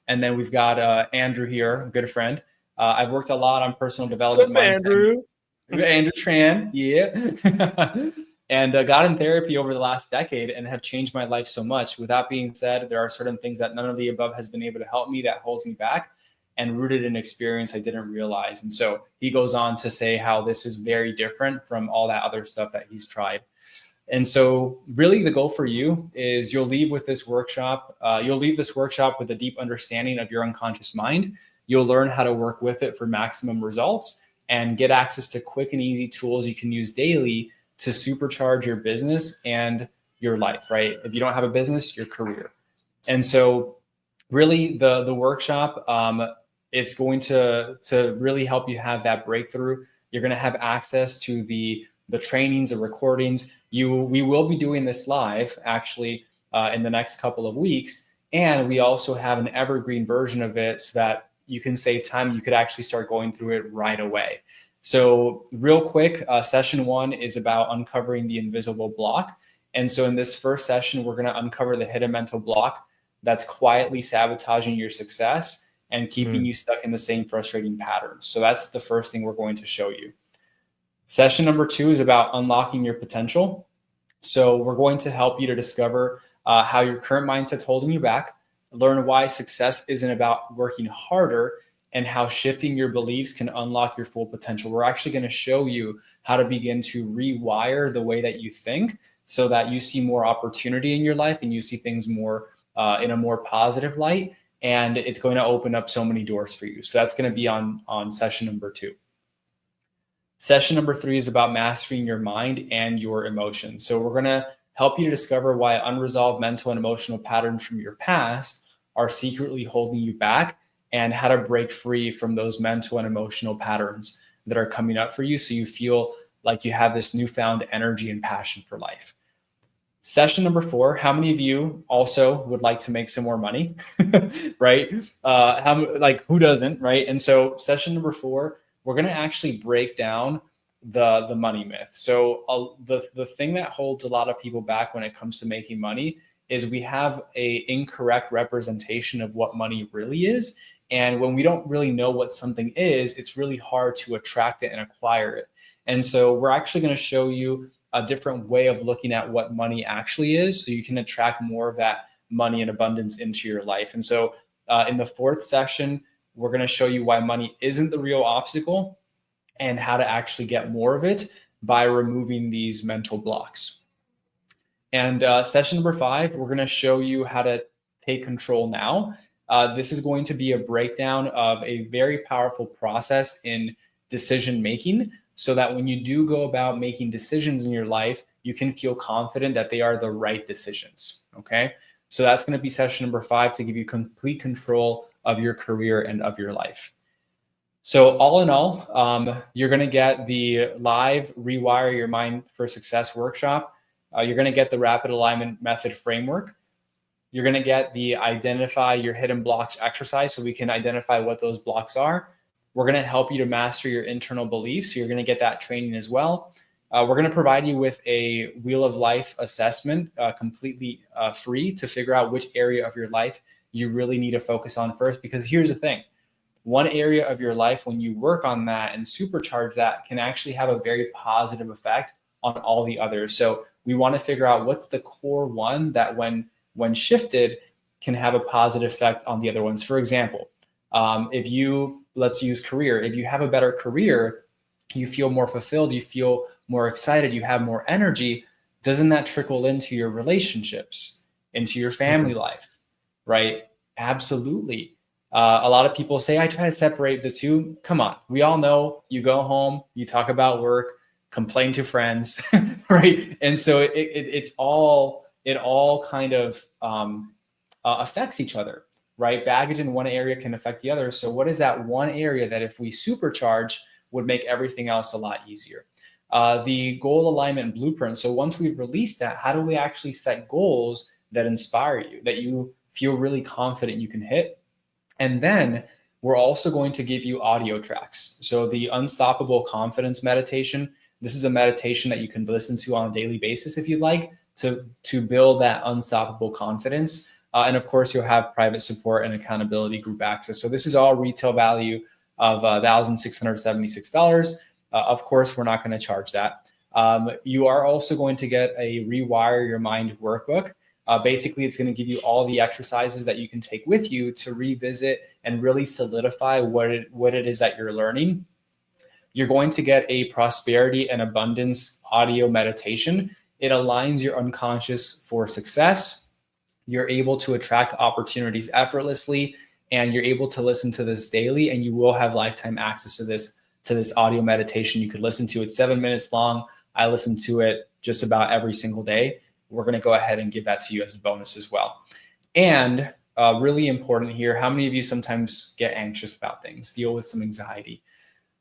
Speaker 3: And then we've got Andrew here, a good friend. I've worked a lot on personal development.
Speaker 1: What's up, Andrew?
Speaker 3: Andrew Tran, yeah. And got in therapy over the last decade and have changed my life so much. With that being said, there are certain things that none of the above has been able to help me that holds me back. and rooted in experience I didn't realize. And so he goes on to say how this is very different from all that other stuff that he's tried. And so really the goal for you is you'll leave this workshop with a deep understanding of your unconscious mind. You'll learn how to work with it for maximum results and get access to quick and easy tools you can use daily to supercharge your business and your life, right? If you don't have a business, your career. And so really the workshop, it's going to really help you have that breakthrough. You're going to have access to the trainings, the recordings. We will be doing this live actually in the next couple of weeks. And we also have an evergreen version of it so that you can save time. You could actually start going through it right away. So real quick, session 1 is about uncovering the invisible block. And so in this first session, we're going to uncover the hidden mental block that's quietly sabotaging your success and keeping you stuck in the same frustrating patterns. So that's the first thing we're going to show you. Session number 2 is about unlocking your potential. So we're going to help you to discover how your current mindset's holding you back, learn why success isn't about working harder, and how shifting your beliefs can unlock your full potential. We're actually going to show you how to begin to rewire the way that you think so that you see more opportunity in your life and you see things more in a more positive light. And it's going to open up so many doors for you. So that's going to be on session number 2. Session number 3 is about mastering your mind and your emotions. So we're going to help you to discover why unresolved mental and emotional patterns from your past are secretly holding you back and how to break free from those mental and emotional patterns that are coming up for you so you feel like you have this newfound energy and passion for life. Session number 4, how many of you also would like to make some more money, right? Who doesn't, right? And so session number 4, we're going to actually break down the money myth. So the thing that holds a lot of people back when it comes to making money is we have a incorrect representation of what money really is. And when we don't really know what something is, it's really hard to attract it and acquire it. And so we're actually going to show you a different way of looking at what money actually is so you can attract more of that money and abundance into your life. And so in the 4th session, we're going to show you why money isn't the real obstacle and how to actually get more of it by removing these mental blocks. And session number 5, we're going to show you how to take control now. This is going to be a breakdown of a very powerful process in decision making so that when you do go about making decisions in your life, you can feel confident that they are the right decisions. Okay. So that's going to be session number 5 to give you complete control of your career and of your life. So all in all, you're going to get the live Rewire Your Mind for Success workshop. You're going to get the rapid alignment method framework. You're going to get the identify your hidden blocks exercise so we can identify what those blocks are. We're going to help you to master your internal beliefs. So you're going to get that training as well. We're going to provide you with a Wheel of Life assessment, completely free to figure out which area of your life you really need to focus on first. Because here's the thing. One area of your life, when you work on that and supercharge that, can actually have a very positive effect on all the others. So we want to figure out what's the core one that when shifted can have a positive effect on the other ones. For example, let's use career. If you have a better career, you feel more fulfilled, you feel more excited, you have more energy. Doesn't that trickle into your relationships, into your family life, right? Absolutely. A lot of people say, I try to separate the two. Come on. We all know you go home, you talk about work, complain to friends, right? And so it all kind of affects each other, right? Baggage in one area can affect the other. So what is that one area that if we supercharge would make everything else a lot easier? The goal alignment blueprint. So once we've released that, how do we actually set goals that inspire you, that you feel really confident you can hit? And then we're also going to give you audio tracks. So the Unstoppable Confidence Meditation, this is a meditation that you can listen to on a daily basis if you'd like to build that unstoppable confidence. And of course, you'll have private support and accountability group access. So this is all retail value of $1,676. Of course, we're not going to charge that. You are also going to get a Rewire Your Mind workbook. Basically, it's going to give you all the exercises that you can take with you to revisit and really solidify what it is that you're learning. You're going to get a prosperity and abundance audio meditation. It aligns your unconscious for success. You're able to attract opportunities effortlessly, and you're able to listen to this daily, and you will have lifetime access to this audio meditation. You could listen to it 7 minutes long. I listen to it just about every single day. We're going to go ahead and give that to you as a bonus as well. And really important here, how many of you sometimes get anxious about things, deal with some anxiety?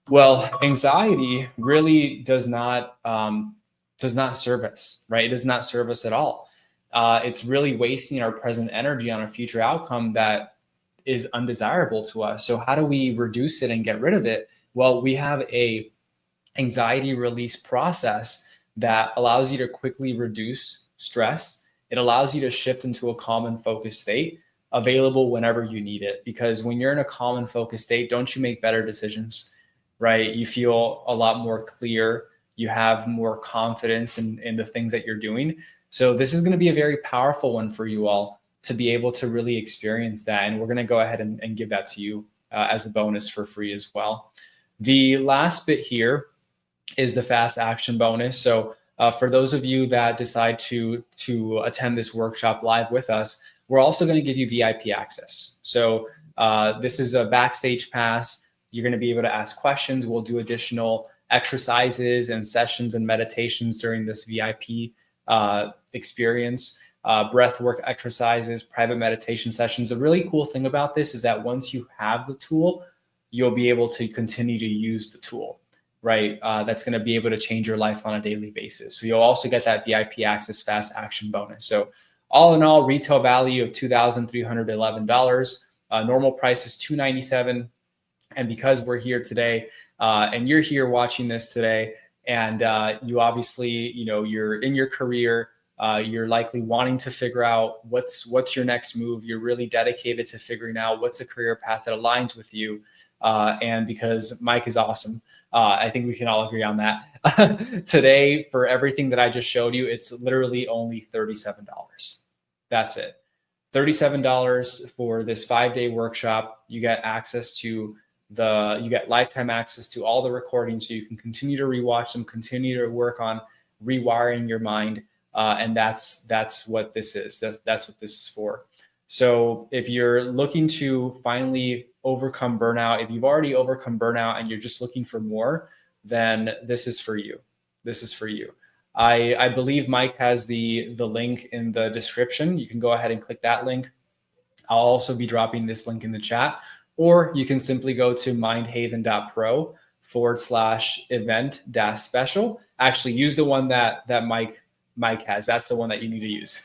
Speaker 3: Well, anxiety really does not serve us, right? It does not serve us at all. It's really wasting our present energy on a future outcome that is undesirable to us. So how do we reduce it and get rid of it? Well, we have a anxiety release process that allows you to quickly reduce stress. It allows you to shift into a calm and focused state, available whenever you need it. Because when you're in a calm and focused state, don't you make better decisions, right? You feel a lot more clear. You have more confidence in the things that you're doing. So this is going to be a very powerful one for you all to be able to really experience that. And we're going to go ahead and give that to you as a bonus for free as well. The last bit here is the fast action bonus. So for those of you that decide to attend this workshop live with us, we're also going to give you VIP access. So this is a backstage pass. You're going to be able to ask questions. We'll do additional exercises and sessions and meditations during this VIP experience, breath work exercises, private meditation sessions. The really cool thing about this is that once you have the tool, you'll be able to continue to use the tool, right? That's going to be able to change your life on a daily basis. So you'll also get that VIP access fast action bonus. So all in all, retail value of $2,311. Normal price is $297. And because we're here today, and you're here watching this today, and you obviously, you're in your career, you're likely wanting to figure out what's your next move. You're really dedicated to figuring out what's a career path that aligns with you. And because Mike is awesome, I think we can all agree on that. Today, for everything that I just showed you, it's literally only $37. That's it. $37 for this 5-day workshop. You get access to you get lifetime access to all the recordings, so you can continue to rewatch them, continue to work on rewiring your mind. And that's what this is. That's what this is for. So if you're looking to finally overcome burnout, if you've already overcome burnout and you're just looking for more, then this is for you. This is for you. I believe Mike has the link in the description. You can go ahead and click that link. I'll also be dropping this link in the chat, or you can simply go to mindhaven.pro/event-special. Actually, use the one that Mike has. That's the one that you need to use.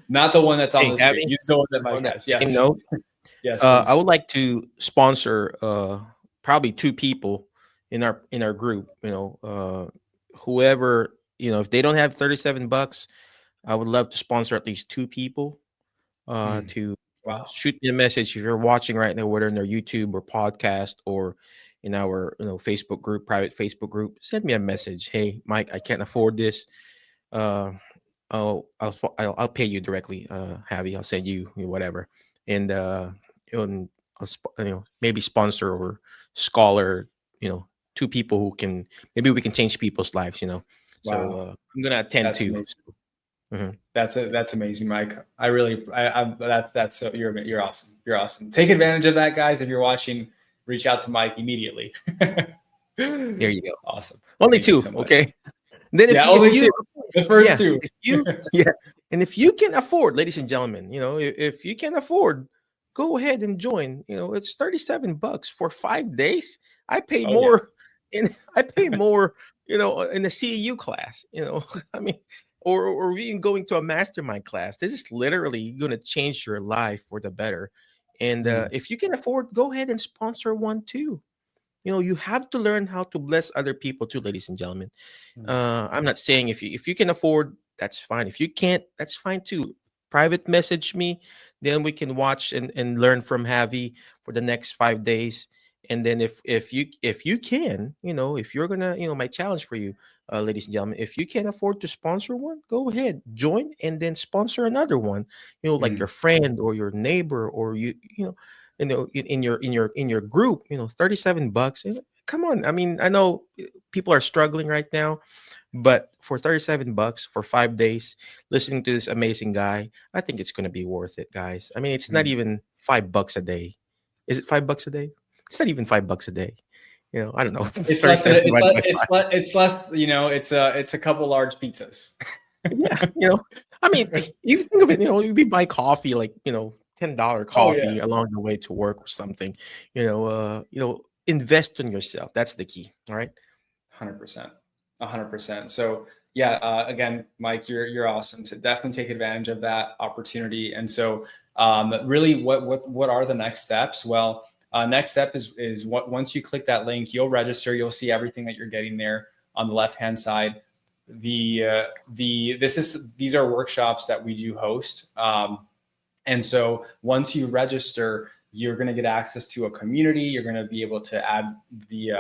Speaker 3: Not the one that's on the screen. Use the one that Mike has. Yes. Yes.
Speaker 1: I would like to sponsor probably 2 people in our group. Whoever, if they don't have $37, I would love to sponsor at least 2 people to shoot me a message. If you're watching right now, whether in their YouTube or podcast or in our Facebook group, private Facebook group, send me a message. Hey, Mike, I can't afford this. I'll pay you directly, Javi. I'll send you whatever, and I'll maybe sponsor or scholar 2 people who can, maybe we can change people's lives. So I'm gonna attend to. Mm-hmm.
Speaker 3: That's amazing, Mike. That's so you're awesome. You're awesome. Take advantage of that, guys. If you're watching, reach out to Mike immediately.
Speaker 1: There you go.
Speaker 3: Awesome.
Speaker 1: Only 2, so okay. Then
Speaker 3: only 2. The first 2.
Speaker 1: And if you can afford, ladies and gentlemen, if you can afford, go ahead and join. It's $37 for 5 days. I pay more, in the CEU class. I mean, or even going to a mastermind class. This is literally going to change your life for the better. And if you can afford, go ahead and sponsor one too. You have to learn how to bless other people too, ladies and gentlemen. I'm not saying if you can afford, that's fine. If you can't, that's fine too. Private message me, then we can watch and learn from Javi for the next 5 days. And then if you can, if you're gonna, my challenge for you, ladies and gentlemen. If you can afford to sponsor one, go ahead, join, and then sponsor another one. Like your friend or your neighbor, or in your group. $37. Come on. I mean, I know people are struggling right now, but for $37 for 5 days, listening to this amazing guy, I think it's going to be worth it, guys. I mean, it's not even $5 a day. Is it $5 a day? It's not even $5 a day. I don't know.
Speaker 3: It's less than
Speaker 1: 37 divided by five.
Speaker 3: it's less, it's a couple large pizzas.
Speaker 1: Yeah, I mean, you think of it, you buy coffee, like, $10 coffee along the way to work or something. Invest in yourself. That's the key. All right.
Speaker 3: 100%. 100%. So yeah, again, Mike, you're awesome. To definitely take advantage of that opportunity. And so really what are the next steps? Well, next step is once you click that link, you'll register, you'll see everything that you're getting there on the left-hand side. These are workshops that we do host. And so once you register, you're going to get access to a community. You're going to be able to add the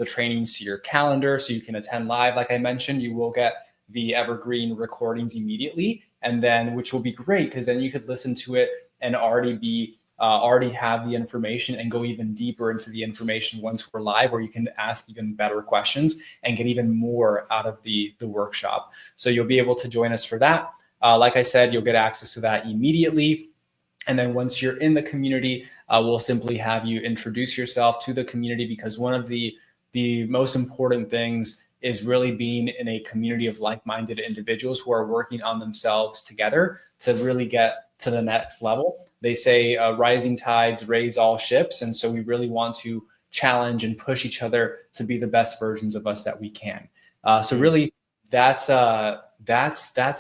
Speaker 3: trainings to your calendar so you can attend live. Like I mentioned, you will get the evergreen recordings immediately, and then, which will be great, because then you could listen to it and already have the information and go even deeper into the information once we're live, where you can ask even better questions and get even more out of the workshop. So you'll be able to join us for that. Like I said, you'll get access to that immediately. And then once you're in the community, we'll simply have you introduce yourself to the community, because one of the most important things is really being in a community of like-minded individuals who are working on themselves together to really get to the next level. They say rising tides raise all ships. And so we really want to challenge and push each other to be the best versions of us that we can. So really, that's the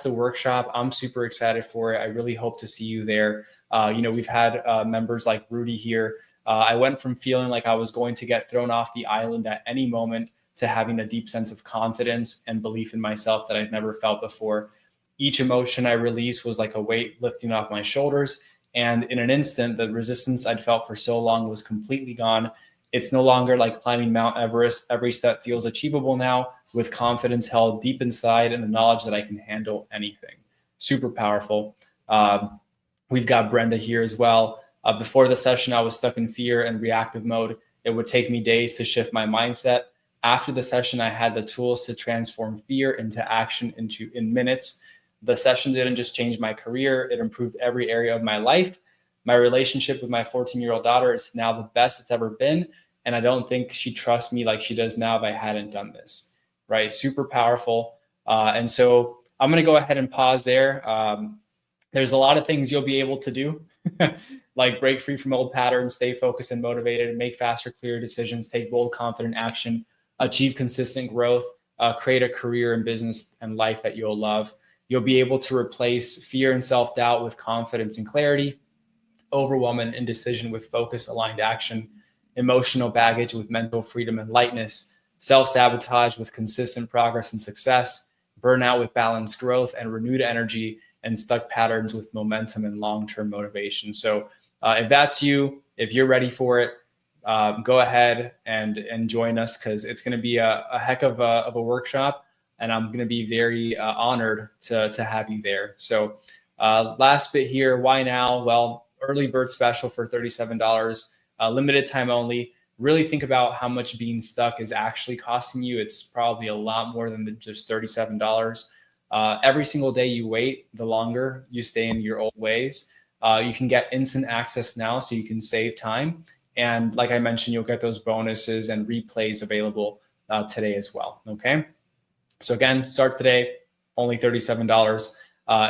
Speaker 3: workshop. I'm super excited for it. I really hope to see you there. We've had members like Rudy here. I went from feeling like I was going to get thrown off the island at any moment to having a deep sense of confidence and belief in myself that I'd never felt before. Each emotion I released was like a weight lifting off my shoulders. And in an instant, the resistance I'd felt for so long was completely gone. It's no longer like climbing Mount Everest. Every step feels achievable now, with confidence held deep inside and the knowledge that I can handle anything. Super powerful. We've got Brenda here as well. Before the session, I was stuck in fear and reactive mode. It would take me days to shift my mindset. After the session, I had the tools to transform fear into action in minutes. The session didn't just change my career, it improved every area of my life. My relationship with my 14-year-old daughter is now the best it's ever been. And I don't think she'd trust me like she does now if I hadn't done this, right? Super powerful. And so I'm going to go ahead and pause there. There's a lot of things you'll be able to do, like break free from old patterns, stay focused and motivated, make faster, clearer decisions, take bold, confident action, achieve consistent growth, create a career in business and life that you'll love. You'll be able to replace fear and self-doubt with confidence and clarity, overwhelm and indecision with focus, aligned action, emotional baggage with mental freedom and lightness, self-sabotage with consistent progress and success, burnout with balanced growth and renewed energy, and stuck patterns with momentum and long-term motivation. So if that's you, if you're ready for it, go ahead and join us, because it's going to be a heck of a workshop. And I'm going to be very honored to have you there. So last bit here, why now? Well, early bird special for $37, limited time only. Really think about how much being stuck is actually costing you. It's probably a lot more than just $37. Every single day you wait, the longer you stay in your old ways. You can get instant access now, so you can save time. And like I mentioned, you'll get those bonuses and replays available today as well. Okay. So again, start today, only $37.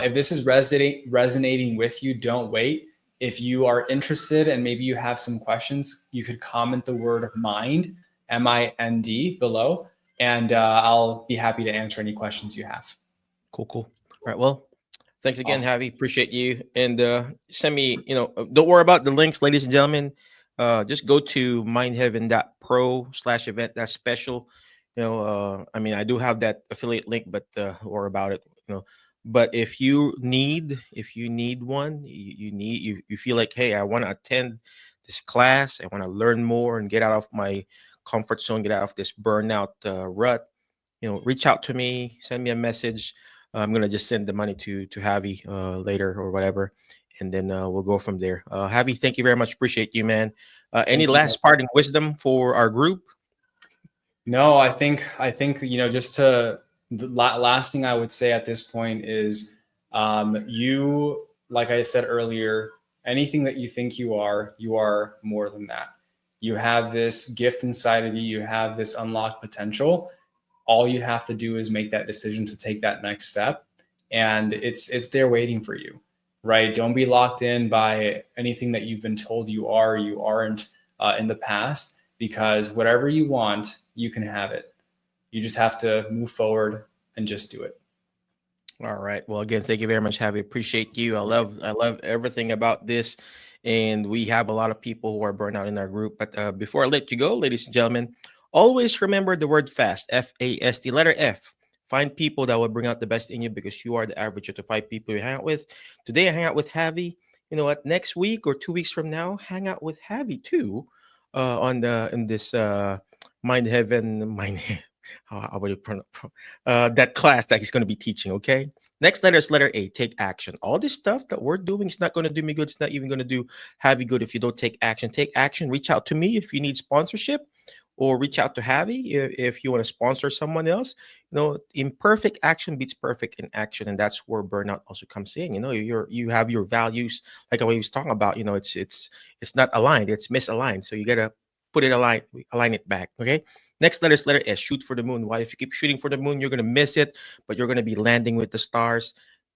Speaker 3: If this is resonating with you, don't wait. If you are interested and maybe you have some questions, you could comment the word mind, M-I-N-D, below, and I'll be happy to answer any questions you have.
Speaker 1: Cool. All right. Well, thanks again,
Speaker 3: Awesome.
Speaker 1: Javi. Appreciate you. And send me, don't worry about the links, ladies and gentlemen. Just go to mindheaven.pro/event. That's special. I mean, I do have that affiliate link, but or about it, But if you need one, you feel like, hey, I want to attend this class, I want to learn more and get out of my comfort zone, get out of this burnout rut. reach out to me, send me a message. I'm gonna just send the money to Javi later or whatever, and then we'll go from there. Javi, thank you very much. Appreciate you, man. Any
Speaker 3: Thank you.
Speaker 1: last parting wisdom for our group?
Speaker 3: No, I think just to the last thing I would say at this point is, you, like I said earlier, anything that you think you are more than that. You have this gift inside of you. You have this unlocked potential. All you have to do is make that decision to take that next step, and it's there waiting for you, right? Don't be locked in by anything that you've been told you are or you aren't in the past, because whatever you want, you can have it. You just have to move forward and just do it.
Speaker 1: All right. Well, again, thank you very much, Javi. Appreciate you. I love everything about this. And we have a lot of people who are burnt out in our group. But before I let you go, ladies and gentlemen, always remember the word FAST, F-A-S-T, letter F. Find people that will bring out the best in you, because you are the average of the 5 people you hang out with. Today, I hang out with Javi. You know what? Next week or 2 weeks from now, hang out with Javi too in this Mind Heaven, how would you pronounce that class that he's going to be teaching, okay? Next letter is letter A, take action. All this stuff that we're doing is not going to do me good. It's not even going to do Javi good if you don't take action. Take action. Reach out to me if you need sponsorship, or reach out to Javi if you want to sponsor someone else. Imperfect action beats perfect in action, and that's where burnout also comes in. You have your values, like what he was talking about. It's not aligned, it's misaligned. So you gotta put it align it back. Okay. Next letter is letter S, shoot for the moon. Why? If you keep shooting for the moon, you're gonna miss it, but you're gonna be landing with the stars.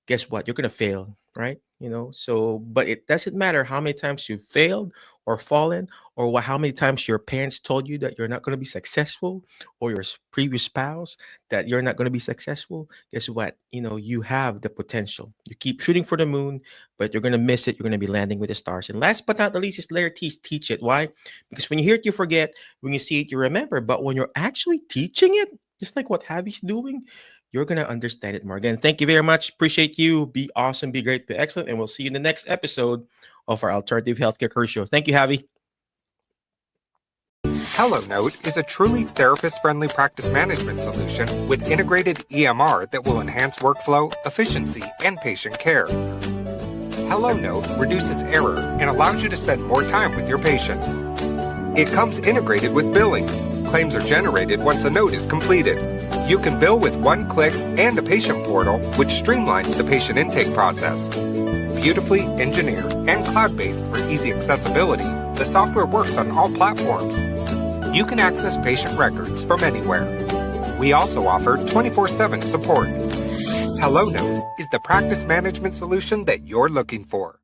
Speaker 1: Guess what? You're gonna fail, right? But it doesn't matter how many times you've failed or fallen, or how many times your parents told you that you're not going to be successful, or your previous spouse that you're not going to be successful. Guess what? You have the potential. You keep shooting for the moon, but you're going to miss it. You're going to be landing with the stars. And last but not the least is letter T, teach it. Why? Because when you hear it, you forget. When you see it, you remember. But when you're actually teaching it, just like what Javi's doing, you're going to understand it more. Again, thank you very much. Appreciate you. Be awesome, be great, be excellent. And we'll see you in the next episode of our Alternative Healthcare Career Show. Thank you, Javi.
Speaker 2: HelloNote is a truly therapist-friendly practice management solution with integrated EMR that will enhance workflow, efficiency, and patient care. HelloNote reduces error and allows you to spend more time with your patients. It comes integrated with billing. Claims are generated once a note is completed. You can bill with one click and a patient portal, which streamlines the patient intake process. Beautifully engineered and cloud-based for easy accessibility, the software works on all platforms. You can access patient records from anywhere. We also offer 24/7 support. HelloNote is the practice management solution that you're looking for.